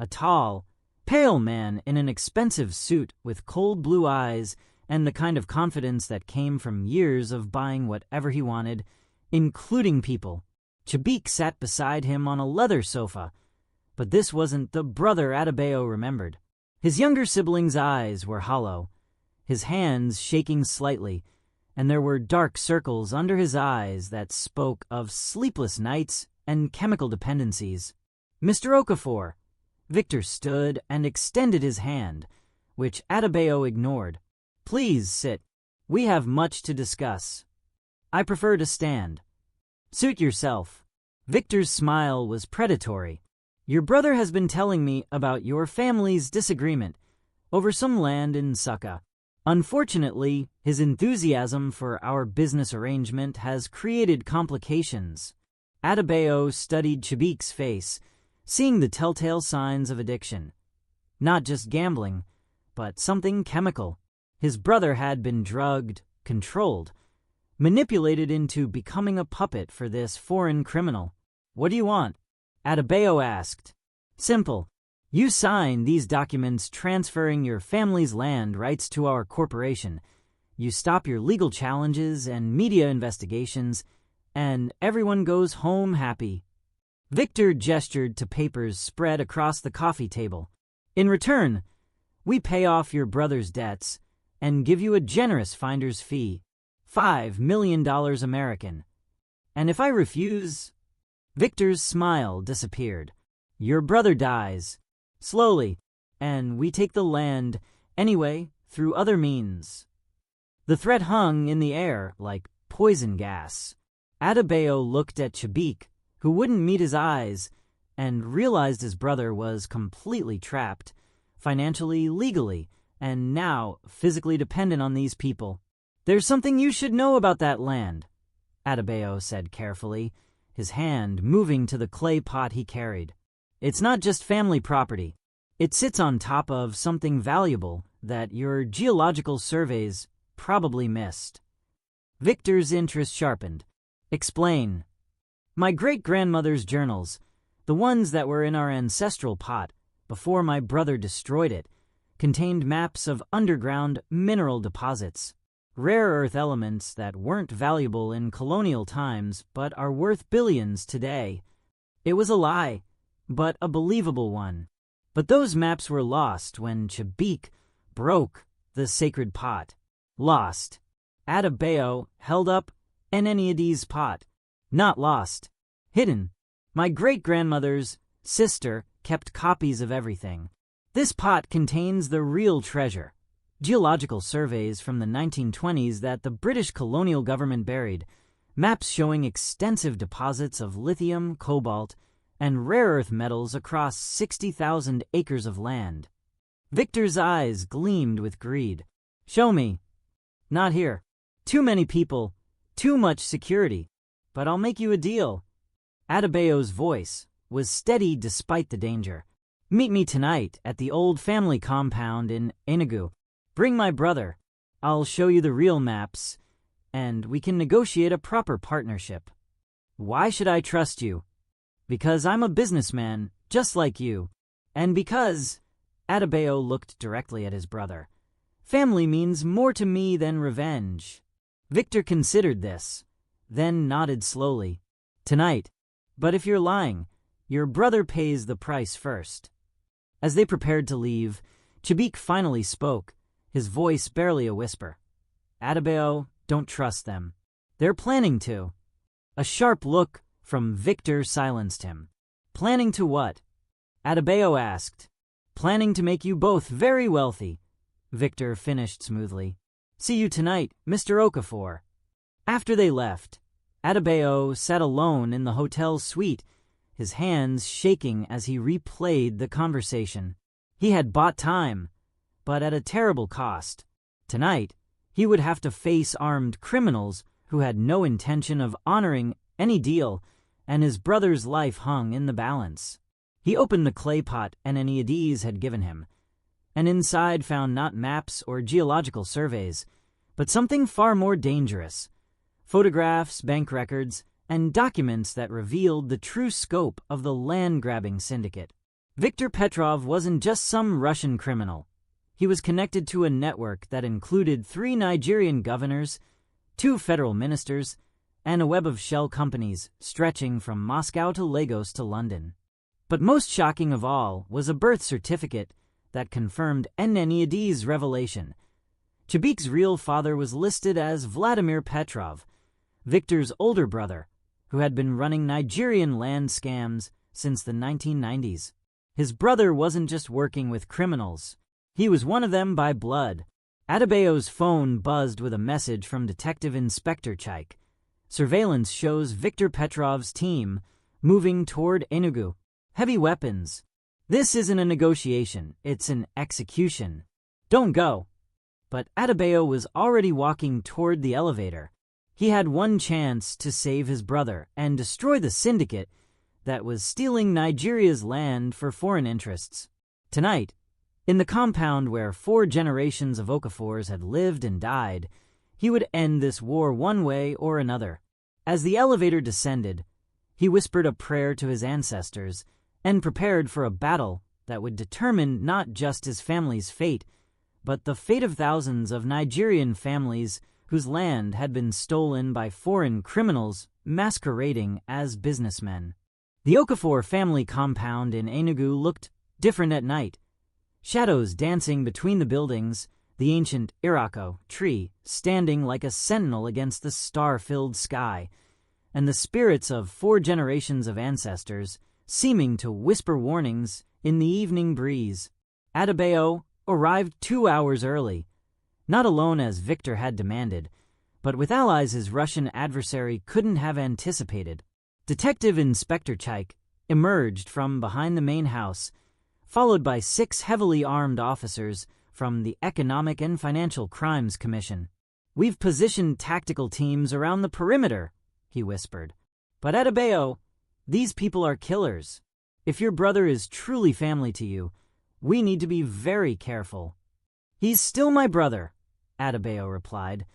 S1: A tall, pale man in an expensive suit with cold blue eyes and the kind of confidence that came from years of buying whatever he wanted, including people. Chibuike sat beside him on a leather sofa, but this wasn't the brother Adebayo remembered. His younger sibling's eyes were hollow, his hands shaking slightly, and there were dark circles under his eyes that spoke of sleepless nights and chemical dependencies. "Mr. Okafor." Viktor stood and extended his hand, which Adebayo ignored. "Please sit. We have much to discuss." "I prefer to stand." "Suit yourself." Viktor's smile was predatory. "Your brother has been telling me about your family's disagreement over some land in Succa. Unfortunately, his enthusiasm for our business arrangement has created complications." Adebayo studied Chibuike's face, seeing the telltale signs of addiction. Not just gambling, but something chemical. His brother had been drugged, controlled, manipulated into becoming a puppet for this foreign criminal. "What do you want?" Adebayo asked. "Simple. You sign these documents transferring your family's land rights to our corporation. You stop your legal challenges and media investigations, and everyone goes home happy." Viktor gestured to papers spread across the coffee table. "In return, we pay off your brother's debts and give you a generous finder's fee, $5 million American. And if I refuse..." Viktor's smile disappeared. "Your brother dies, slowly, and we take the land anyway through other means." The threat hung in the air like poison gas. Adebayo looked at Chibuike, who wouldn't meet his eyes, and realized his brother was completely trapped, financially, legally, and now physically dependent on these people. "There's something you should know about that land," Adebayo said carefully, his hand moving to the clay pot he carried. "It's not just family property. It sits on top of something valuable that your geological surveys probably missed." Viktor's interest sharpened. "Explain." "My great-grandmother's journals, the ones that were in our ancestral pot before my brother destroyed it, contained maps of underground mineral deposits, rare earth elements that weren't valuable in colonial times but are worth billions today. It was a lie, but a believable one. But those maps were lost when Chibuike broke the sacred pot." "Lost." Adebayo held up Eneniades' pot. "Not lost. Hidden. My great-grandmother's sister kept copies of everything. This pot contains the real treasure. Geological surveys from the 1920s that the British colonial government buried, maps showing extensive deposits of lithium, cobalt, and rare earth metals across 60,000 acres of land." Viktor's eyes gleamed with greed. "Show me." "Not here. Too many people, too much security. But I'll make you a deal." Adebayo's voice was steady despite the danger. "Meet me tonight at the old family compound in Enugu. Bring my brother. I'll show you the real maps, and we can negotiate a proper partnership." "Why should I trust you?" "Because I'm a businessman, just like you. And because..." Adebayo looked directly at his brother. "Family means more to me than revenge." Viktor considered this, then nodded slowly. "Tonight. But if you're lying, your brother pays the price first." As they prepared to leave, Chibuike finally spoke, his voice barely a whisper. "Adebayo, don't trust them. They're planning to." A sharp look from Viktor silenced him. "Planning to what?" Adebayo asked. "Planning to make you both very wealthy," Viktor finished smoothly. "See you tonight, Mr. Okafor." After they left, Adebayo sat alone in the hotel suite, his hands shaking as he replayed the conversation. He had bought time, but at a terrible cost. Tonight, he would have to face armed criminals who had no intention of honoring any deal, and his brother's life hung in the balance. He opened the clay pot Eneniades had given him, and inside found not maps or geological surveys, but something far more dangerous: photographs, bank records, and documents that revealed the true scope of the land-grabbing syndicate. Viktor Petrov wasn't just some Russian criminal. He was connected to a network that included 3 Nigerian governors, 2 federal ministers, and a web of shell companies stretching from Moscow to Lagos to London. But most shocking of all was a birth certificate that confirmed Eneniades' revelation. Chibuike's real father was listed as Vladimir Petrov, Viktor's older brother, who had been running Nigerian land scams since the 1990s. His brother wasn't just working with criminals. He was one of them by blood. Adebayo's phone buzzed with a message from Detective Inspector Chibuike. Surveillance shows Viktor Petrov's team moving toward Enugu. Heavy weapons. This isn't a negotiation, it's an execution. Don't go. But Adebayo was already walking toward the elevator. He had one chance to save his brother and destroy the syndicate that was stealing Nigeria's land for foreign interests. Tonight, in the compound where 4 generations of Okafors had lived and died, he would end this war one way or another. As the elevator descended, he whispered a prayer to his ancestors and prepared for a battle that would determine not just his family's fate, but the fate of thousands of Nigerian families whose land had been stolen by foreign criminals masquerading as businessmen. The Okafor family compound in Enugu looked different at night. Shadows dancing between the buildings, the ancient Irako tree standing like a sentinel against the star-filled sky, and the spirits of 4 generations of ancestors seeming to whisper warnings in the evening breeze. Adebayo arrived 2 hours early, not alone as Viktor had demanded, but with allies his Russian adversary couldn't have anticipated. Detective Inspector Chibuike emerged from behind the main house, followed by 6 heavily armed officers from the Economic and Financial Crimes Commission. "We've positioned tactical teams around the perimeter," he whispered. "But Adebayo, these people are killers. If your brother is truly family to you, we need to be very careful." "He's still my brother," Adebayo replied,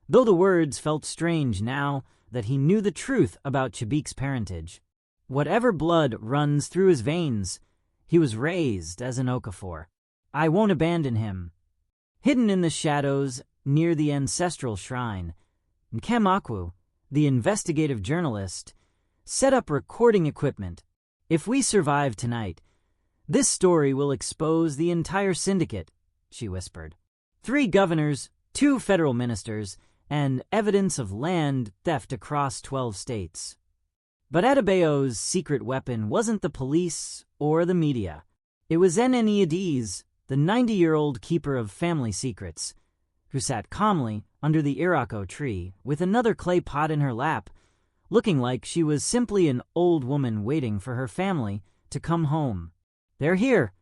S1: though the words felt strange now that he knew the truth about Chibuike's parentage. Whatever blood runs through his veins, he was raised as an Okafor. "I won't abandon him." Hidden in the shadows near the ancestral shrine, Nkemakwu, the investigative journalist, set up recording equipment. "If we survive tonight, this story will expose the entire syndicate," she whispered. 3 governors, 2 federal ministers, and evidence of land theft across 12 states. But Adebayo's secret weapon wasn't the police or the media. It was Eneniades, the 90-year-old keeper of family secrets, who sat calmly under the Irako tree with another clay pot in her lap, looking like she was simply an old woman waiting for her family to come home. "They're here."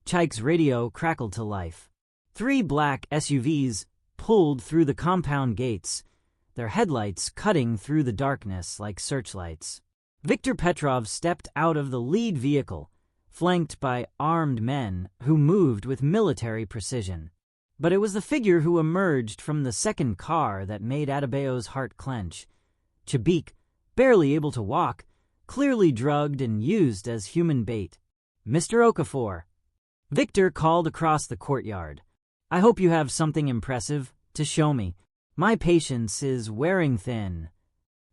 S1: Chibuike's radio crackled to life. 3 black SUVs pulled through the compound gates, their headlights cutting through the darkness like searchlights. Viktor Petrov stepped out of the lead vehicle, flanked by armed men who moved with military precision. But it was the figure who emerged from the second car that made Adebayo's heart clench. Chibuike, barely able to walk, clearly drugged and used as human bait. "Mr. Okafor." Viktor called across the courtyard. "I hope you have something impressive to show me. My patience is wearing thin."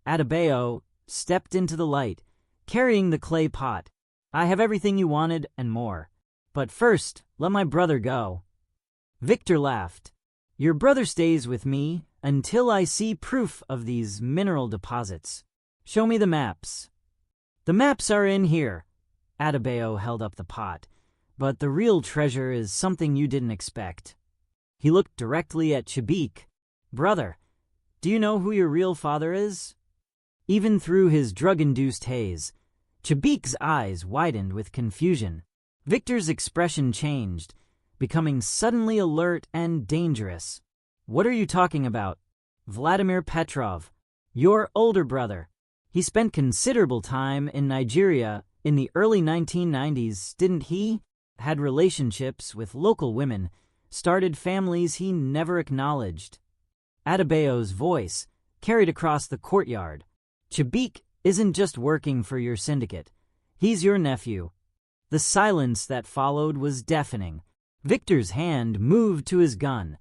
S1: Adebayo stepped into the light, carrying the clay pot. "I have everything you wanted and more. But first, let my brother go." Viktor laughed. "Your brother stays with me until I see proof of these mineral deposits. Show me the maps." "The maps are in here." Adebayo held up the pot. "But the real treasure is something you didn't expect." He looked directly at Chibuike. "Brother, do you know who your real father is?" Even through his drug-induced haze, Chibuike's eyes widened with confusion. Victor's expression changed, becoming suddenly alert and dangerous. "What are you talking about?" "Vladimir Petrov, your older brother. He spent considerable time in Nigeria in the early 1990s, didn't he? Had relationships with local women, started families he never acknowledged." Adebayo's voice carried across the courtyard. "Chibuike isn't just working for your syndicate. He's your nephew." The silence that followed was deafening. Victor's hand moved to his gun,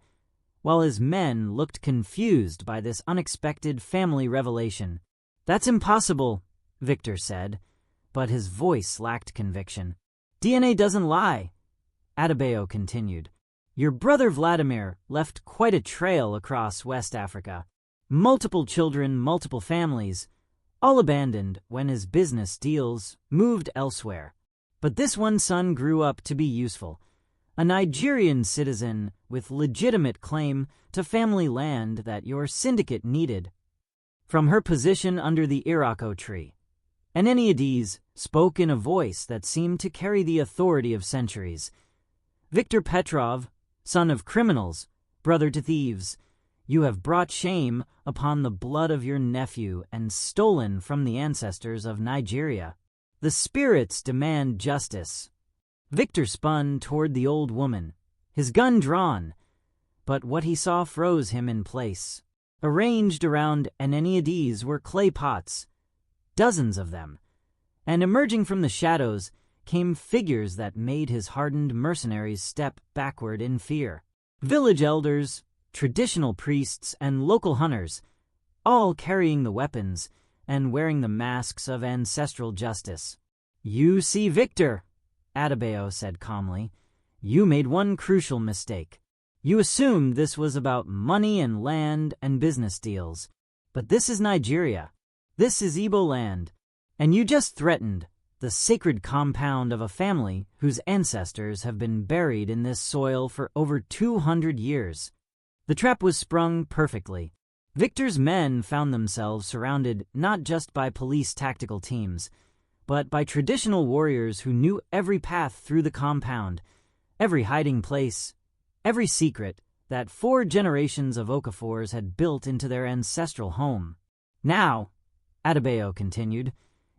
S1: while his men looked confused by this unexpected family revelation. "That's impossible," Victor said, but his voice lacked conviction. "DNA doesn't lie," Adebayo continued. "Your brother Vladimir left quite a trail across West Africa. Multiple children, multiple families, all abandoned when his business deals moved elsewhere. But this one son grew up to be useful, a Nigerian citizen with legitimate claim to family land that your syndicate needed." From her position under the Irako tree, Eneniades spoke in a voice that seemed to carry the authority of centuries. "Victor Petrov, son of criminals, brother to thieves, you have brought shame upon the blood of your nephew and stolen from the ancestors of Nigeria. The spirits demand justice." Victor spun toward the old woman, his gun drawn, but what he saw froze him in place. Arranged around Eneniades were clay pots, dozens of them, and emerging from the shadows came figures that made his hardened mercenaries step backward in fear. Village elders, traditional priests, and local hunters, all carrying the weapons and wearing the masks of ancestral justice. "You see, Victor," Adebayo said calmly, "you made one crucial mistake. You assumed this was about money and land and business deals. But this is Nigeria. This is Igbo land. And you just threatened the sacred compound of a family whose ancestors have been buried in this soil for over 200 years. The trap was sprung perfectly. Victor's men found themselves surrounded not just by police tactical teams, but by traditional warriors who knew every path through the compound, every hiding place, every secret that 4 generations of Okafors had built into their ancestral home. "Now," Adebayo continued,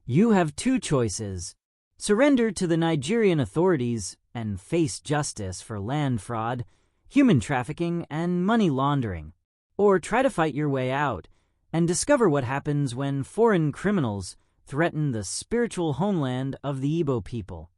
S1: "you have 2 choices. Surrender to the Nigerian authorities and face justice for land fraud, human trafficking, and money laundering. Or try to fight your way out and discover what happens when foreign criminals threaten the spiritual homeland of the Igbo people."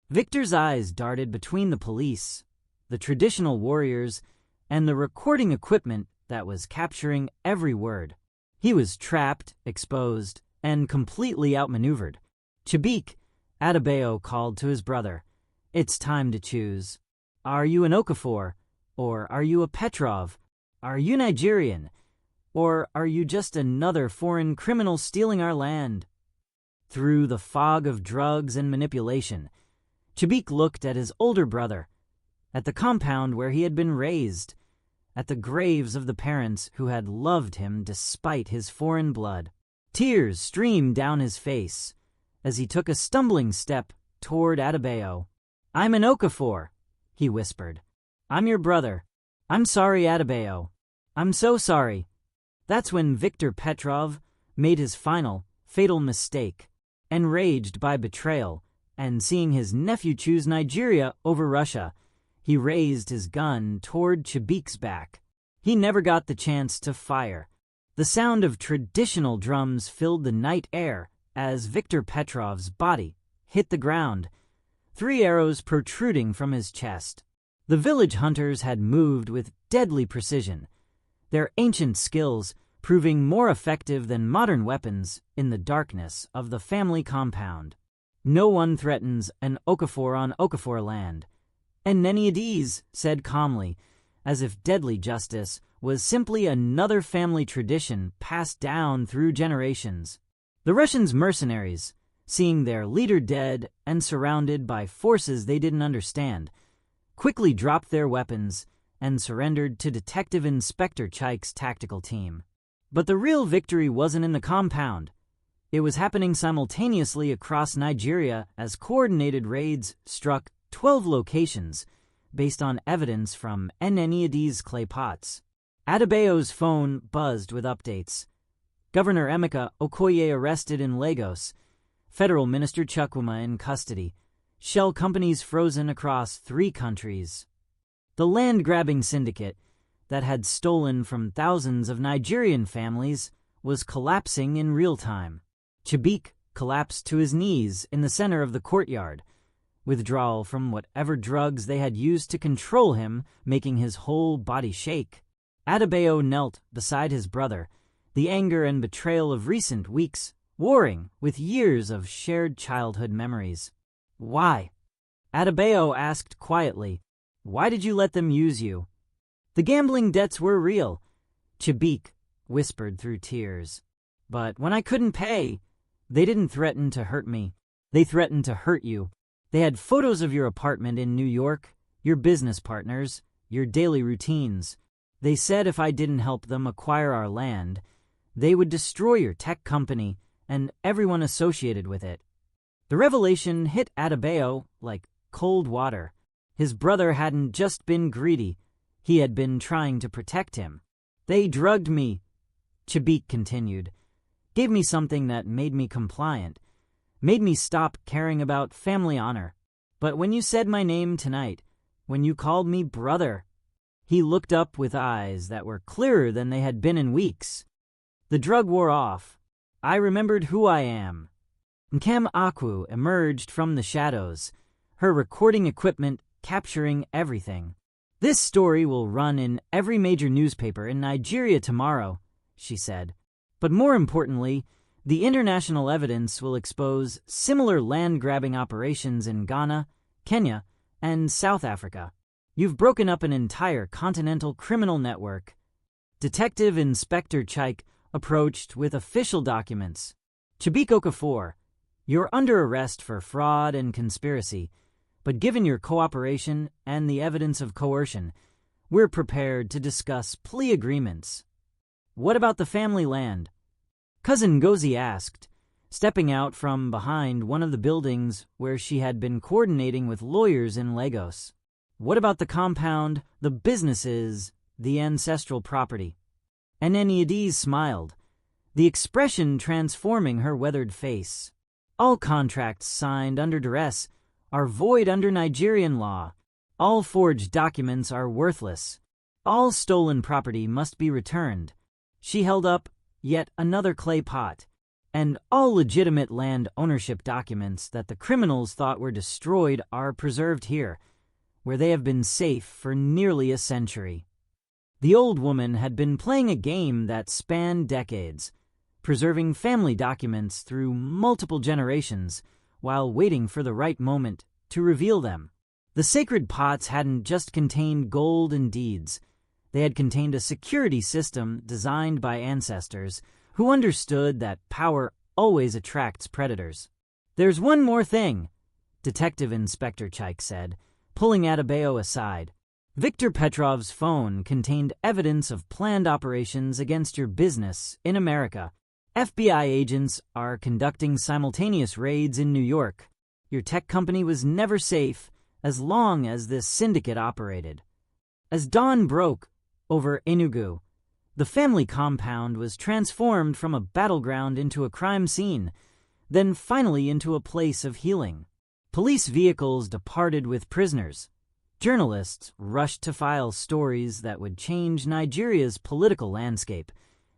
S1: Victor's eyes darted between the police, the traditional warriors, and the recording equipment that was capturing every word. He was trapped, exposed, and completely outmaneuvered. "Chibuike," Adebayo called to his brother, "it's time to choose. Are you an Okafor? Or are you a Petrov? Are you Nigerian? Or are you just another foreign criminal stealing our land?" Through the fog of drugs and manipulation, Chibuike looked at his older brother, at the compound where he had been raised, at the graves of the parents who had loved him despite his foreign blood. Tears streamed down his face as he took a stumbling step toward Adebayo. "I'm an Okafor," he whispered. "I'm your brother. I'm sorry, Adebayo. I'm so sorry." That's when Victor Petrov made his final, fatal mistake. Enraged by betrayal and seeing his nephew choose Nigeria over Russia, he raised his gun toward Chibuike's back. He never got the chance to fire. The sound of traditional drums filled the night air as Victor Petrov's body hit the ground, 3 arrows protruding from his chest. The village hunters had moved with deadly precision, their ancient skills proving more effective than modern weapons in the darkness of the family compound. No one threatens an Okafor on Okafor land. And Eneniades said calmly, as if deadly justice was simply another family tradition passed down through generations. The Russians' mercenaries, seeing their leader dead and surrounded by forces they didn't understand, quickly dropped their weapons and surrendered to Detective Inspector Chaik's tactical team. But the real victory wasn't in the compound. It was happening simultaneously across Nigeria as coordinated raids struck 12 locations based on evidence from Eneniade's clay pots. Adebayo's phone buzzed with updates. Governor Emeka Okoye arrested in Lagos. Federal Minister Chukwuma in custody. Shell companies frozen across 3 countries. The land-grabbing syndicate that had stolen from thousands of Nigerian families was collapsing in real time. Chibuike collapsed to his knees in the center of the courtyard, withdrawal from whatever drugs they had used to control him making his whole body shake. Adebayo knelt beside his brother, the anger and betrayal of recent weeks warring with years of shared childhood memories. "Why?" Adebayo asked quietly. "Why did you let them use you?" "The gambling debts were real," Chibuike whispered through tears. "But when I couldn't pay, they didn't threaten to hurt me. They threatened to hurt you. They had photos of your apartment in New York, your business partners, your daily routines. They said if I didn't help them acquire our land, they would destroy your tech company and everyone associated with it." The revelation hit Adebayo like cold water. His brother hadn't just been greedy, he had been trying to protect him. "They drugged me," Chibuike continued. "Gave me something that made me compliant, made me stop caring about family honor. But when you said my name tonight, when you called me brother," he looked up with eyes that were clearer than they had been in weeks. "The drug wore off. I remembered who I am." Nkem Akwu emerged from the shadows, her recording equipment capturing everything. "This story will run in every major newspaper in Nigeria tomorrow," she said. "But more importantly, the international evidence will expose similar land-grabbing operations in Ghana, Kenya, and South Africa. You've broken up an entire continental criminal network." Detective Inspector Chibuike approached with official documents. "Chibuike Okafor, you're under arrest for fraud and conspiracy, but given your cooperation and the evidence of coercion, we're prepared to discuss plea agreements." "What about the family land?" Cousin Ngozi asked, stepping out from behind one of the buildings where she had been coordinating with lawyers in Lagos. "What about the compound, the businesses, the ancestral property?" Eneniade smiled, the expression transforming her weathered face. "All contracts signed under duress are void under Nigerian law. All forged documents are worthless. All stolen property must be returned." She held up yet another clay pot. "And all legitimate land ownership documents that the criminals thought were destroyed are preserved here, where they have been safe for nearly a century." The old woman had been playing a game that spanned decades, preserving family documents through multiple generations while waiting for the right moment to reveal them. The sacred pots hadn't just contained gold and deeds. They had contained a security system designed by ancestors who understood that power always attracts predators. "There's one more thing," Detective Inspector Chibuike said, pulling Adebayo aside. "Victor Petrov's phone contained evidence of planned operations against your business in America. FBI agents are conducting simultaneous raids in New York. Your tech company was never safe as long as this syndicate operated." As dawn broke over Enugu, the family compound was transformed from a battleground into a crime scene, then finally into a place of healing. Police vehicles departed with prisoners. Journalists rushed to file stories that would change Nigeria's political landscape,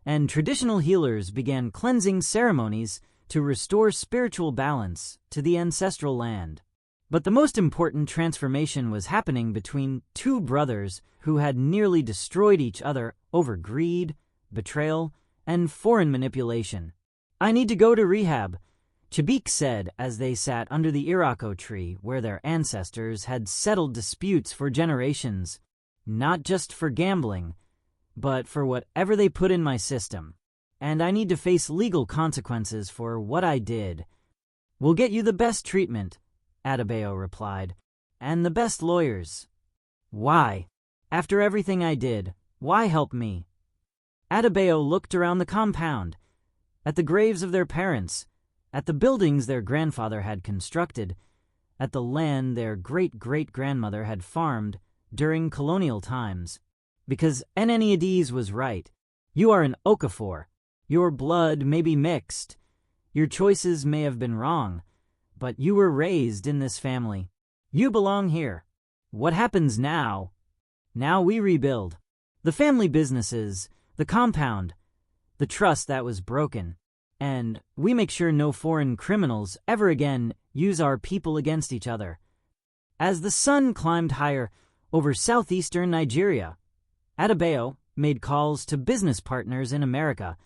S1: and traditional healers began cleansing ceremonies to restore spiritual balance to the ancestral land. But the most important transformation was happening between 2 brothers who had nearly destroyed each other over greed, betrayal, and foreign manipulation. "I need to go to rehab," Chibuike said as they sat under the Irako tree where their ancestors had settled disputes for generations, "not just for gambling, but for whatever they put in my system. And I need to face legal consequences for what I did." "We'll get you the best treatment," Adebayo replied, "and the best lawyers." "Why? After everything I did, why help me?" Adebayo looked around the compound. at the graves of their parents, at the buildings their grandfather had constructed, at the land their great-great-grandmother had farmed during colonial times. Because Eneniades was right. You are an Okafor. Your blood may be mixed. Your choices may have been wrong, but you were raised in this family. You belong here. What happens now? Now we rebuild. The family businesses, the compound, the trust that was broken, and we make sure no foreign criminals ever again use our people against each other. As the sun climbed higher over southeastern Nigeria, Adebayo made calls to business partners in America,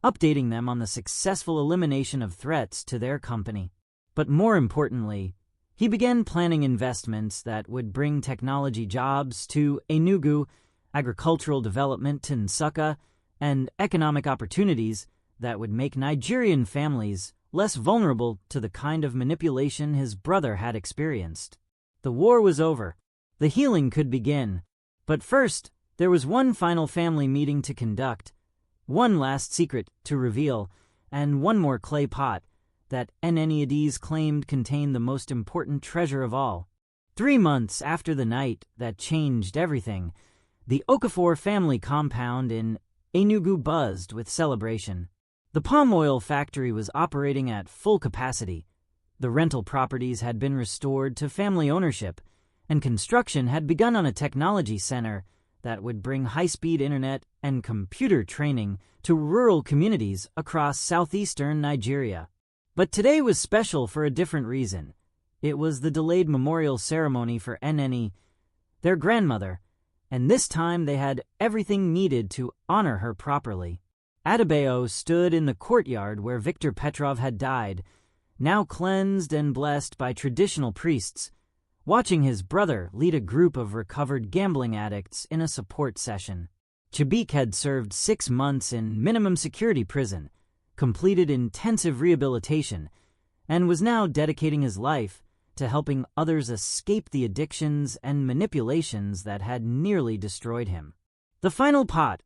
S1: updating them on the successful elimination of threats to their company. But more importantly, he began planning investments that would bring technology jobs to Enugu, agricultural development to Nsukka, and economic opportunities that would make Nigerian families less vulnerable to the kind of manipulation his brother had experienced. The war was over. The healing could begin. But first, there was one final family meeting to conduct, one last secret to reveal, and one more clay pot that Eneniades claimed contained the most important treasure of all. 3 months after the night that changed everything, the Okafor family compound in Enugu buzzed with celebration. The palm oil factory was operating at full capacity. The rental properties had been restored to family ownership, and construction had begun on a technology center that would bring high-speed internet and computer training to rural communities across southeastern Nigeria. But today was special for a different reason. It was the delayed memorial ceremony for Eneni, their grandmother, and this time they had everything needed to honor her properly. Adebayo stood in the courtyard where Victor Petrov had died, now cleansed and blessed by traditional priests, watching his brother lead a group of recovered gambling addicts in a support session. Chibuike had served 6 months in minimum security prison, completed intensive rehabilitation, and was now dedicating his life to helping others escape the addictions and manipulations that had nearly destroyed him. The final pot,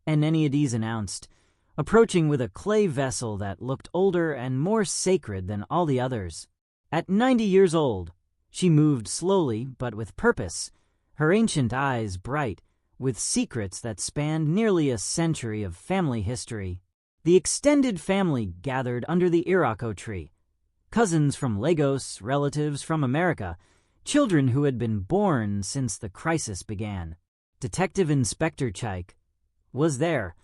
S1: Eneniades announced, approaching with a clay vessel that looked older and more sacred than all the others. At 90 years old, she moved slowly but with purpose, her ancient eyes bright with secrets that spanned nearly a century of family history. The extended family gathered under the Irako tree. Cousins from Lagos, relatives from America, children who had been born since the crisis began. Detective Inspector Chaik was there,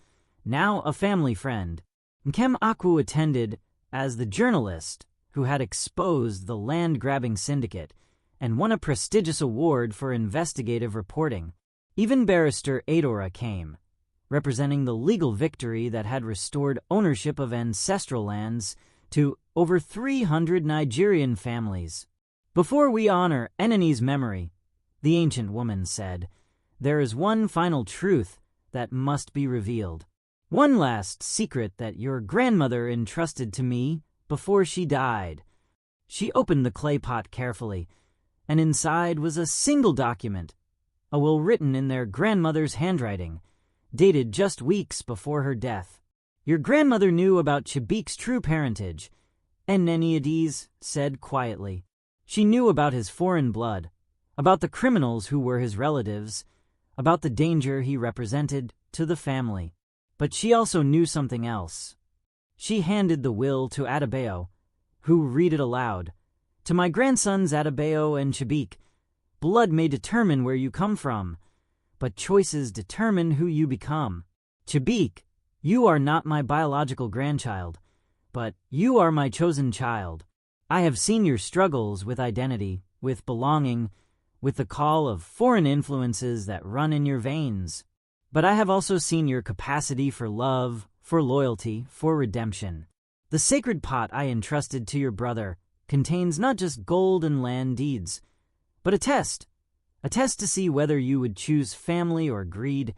S1: now a family friend. Nkem Akwu attended as the journalist who had exposed the land-grabbing syndicate and won a prestigious award for investigative reporting. Even barrister Adora came, representing the legal victory that had restored ownership of ancestral lands to over 300 Nigerian families. Before we honor Eneni's memory, the ancient woman said, there is one final truth that must be revealed. One last secret that your grandmother entrusted to me before she died. She opened the clay pot carefully, and inside was a single document, a will written in their grandmother's handwriting, dated just weeks before her death. Your grandmother knew about Chibuike's true parentage, Eneniades said quietly. She knew about his foreign blood, about the criminals who were his relatives, about the danger he represented to the family. But she also knew something else. She handed the will to Adebayo, who read it aloud. To my grandsons Adebayo and Chibuike, blood may determine where you come from, but choices determine who you become. Chibuike, you are not my biological grandchild, but you are my chosen child. I have seen your struggles with identity, with belonging, with the call of foreign influences that run in your veins. But I have also seen your capacity for love, for loyalty, for redemption. The sacred pot I entrusted to your brother contains not just gold and land deeds, but a test to see whether you would choose family or greed,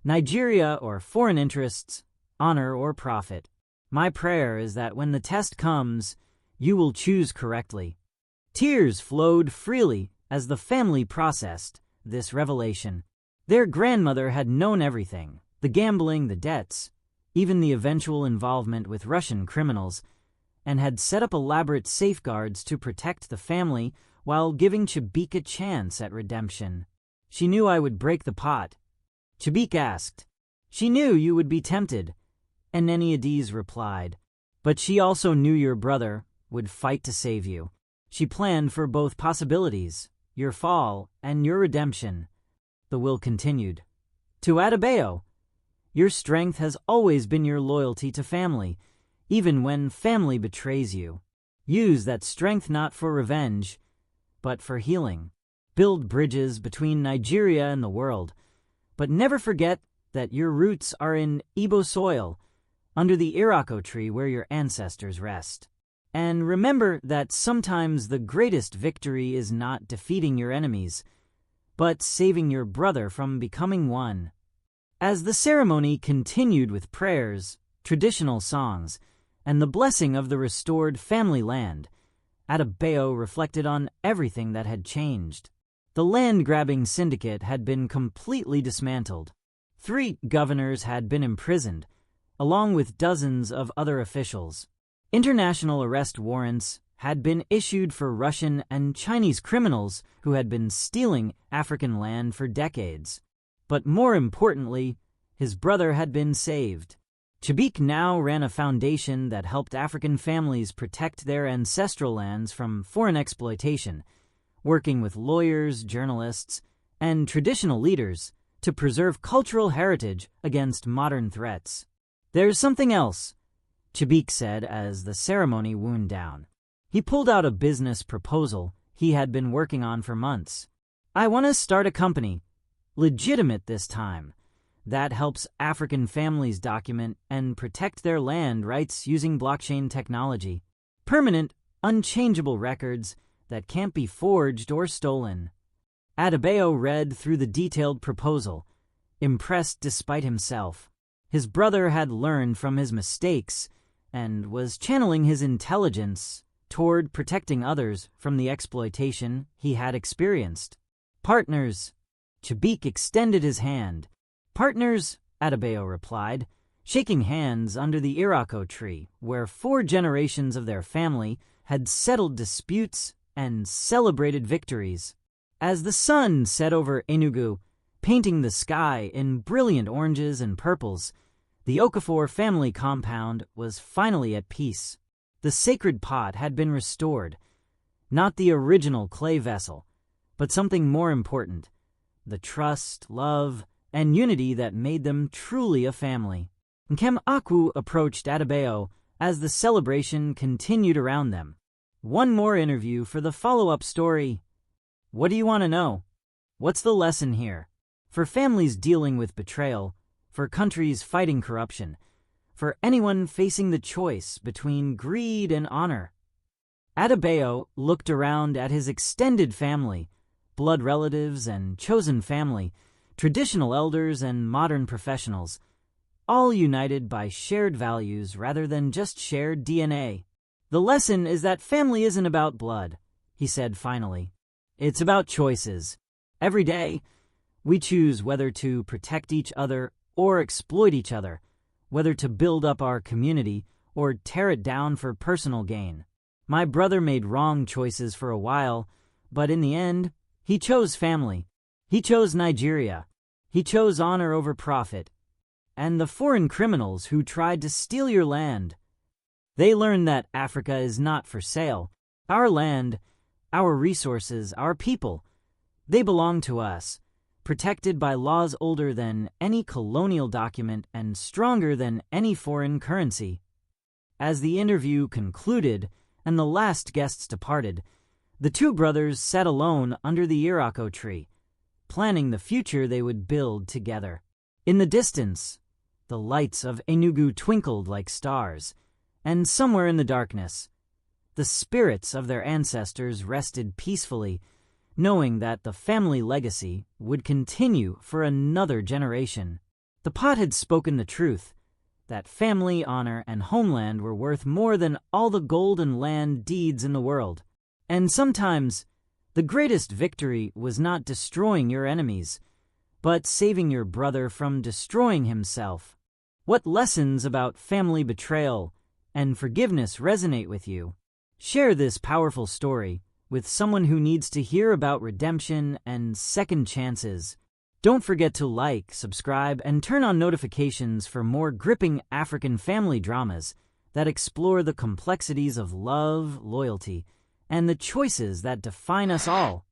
S1: Nigeria or foreign interests, honor or profit. My prayer is that when the test comes, you will choose correctly. Tears flowed freely as the family processed this revelation. Their grandmother had known everything, the gambling, the debts, even the eventual involvement with Russian criminals, and had set up elaborate safeguards to protect the family while giving Chibuike a chance at redemption. "She knew I would break the pot," Chibuike asked. "She knew you would be tempted," Eneniades replied. "But she also knew your brother would fight to save you. She planned for both possibilities, your fall and your redemption." The will continued. "To Adebayo, your strength has always been your loyalty to family, even when family betrays you. Use that strength not for revenge, but for healing. Build bridges between Nigeria and the world, but never forget that your roots are in Igbo soil, under the Irako tree where your ancestors rest. And remember that sometimes the greatest victory is not defeating your enemies, but saving your brother from becoming one." As the ceremony continued with prayers, traditional songs, and the blessing of the restored family land, Adebayo reflected on everything that had changed. The land-grabbing syndicate had been completely dismantled. 3 governors had been imprisoned, along with dozens of other officials. International arrest warrants had been issued for Russian and Chinese criminals who had been stealing African land for decades. But more importantly, his brother had been saved. Chibuike now ran a foundation that helped African families protect their ancestral lands from foreign exploitation, working with lawyers, journalists, and traditional leaders to preserve cultural heritage against modern threats. "There's something else," Chibuike said as the ceremony wound down. He pulled out a business proposal he had been working on for months. "I want to start a company, legitimate this time, that helps African families document and protect their land rights using blockchain technology. Permanent, unchangeable records that can't be forged or stolen." Adebayo read through the detailed proposal, impressed despite himself. His brother had learned from his mistakes and was channeling his intelligence toward protecting others from the exploitation he had experienced. "Partners," Chibuike extended his hand. "Partners," Adebayo replied, shaking hands under the Irako tree, where 4 generations of their family had settled disputes and celebrated victories. As the sun set over Enugu, painting the sky in brilliant oranges and purples, the Okafor family compound was finally at peace. The sacred pot had been restored, not the original clay vessel, but something more important, the trust, love, and unity that made them truly a family. Nkem Aku approached Adebayo as the celebration continued around them. "One more interview for the follow-up story. What do you want to know? What's the lesson here? For families dealing with betrayal, for countries fighting corruption, for anyone facing the choice between greed and honor." Adebayo looked around at his extended family, blood relatives and chosen family, traditional elders and modern professionals, all united by shared values rather than just shared DNA. "The lesson is that family isn't about blood," he said finally. "It's about choices. Every day, we choose whether to protect each other or exploit each other, whether to build up our community or tear it down for personal gain. My brother made wrong choices for a while, but in the end, he chose family. He chose Nigeria. He chose honor over profit. And the foreign criminals who tried to steal your land, they learned that Africa is not for sale. Our land, our resources, our people, they belong to us, protected by laws older than any colonial document and stronger than any foreign currency." As the interview concluded and the last guests departed, the 2 brothers sat alone under the Irako tree, planning the future they would build together. In the distance, the lights of Enugu twinkled like stars, and somewhere in the darkness, the spirits of their ancestors rested peacefully, knowing that the family legacy would continue for another generation. The pot had spoken the truth, that family, honor, and homeland were worth more than all the gold and land deeds in the world. And sometimes, the greatest victory was not destroying your enemies, but saving your brother from destroying himself. What lessons about family betrayal and forgiveness resonate with you? Share this powerful story with someone who needs to hear about redemption and second chances. Don't forget to like, subscribe, and turn on notifications for more gripping African family dramas that explore the complexities of love, loyalty, and the choices that define us all.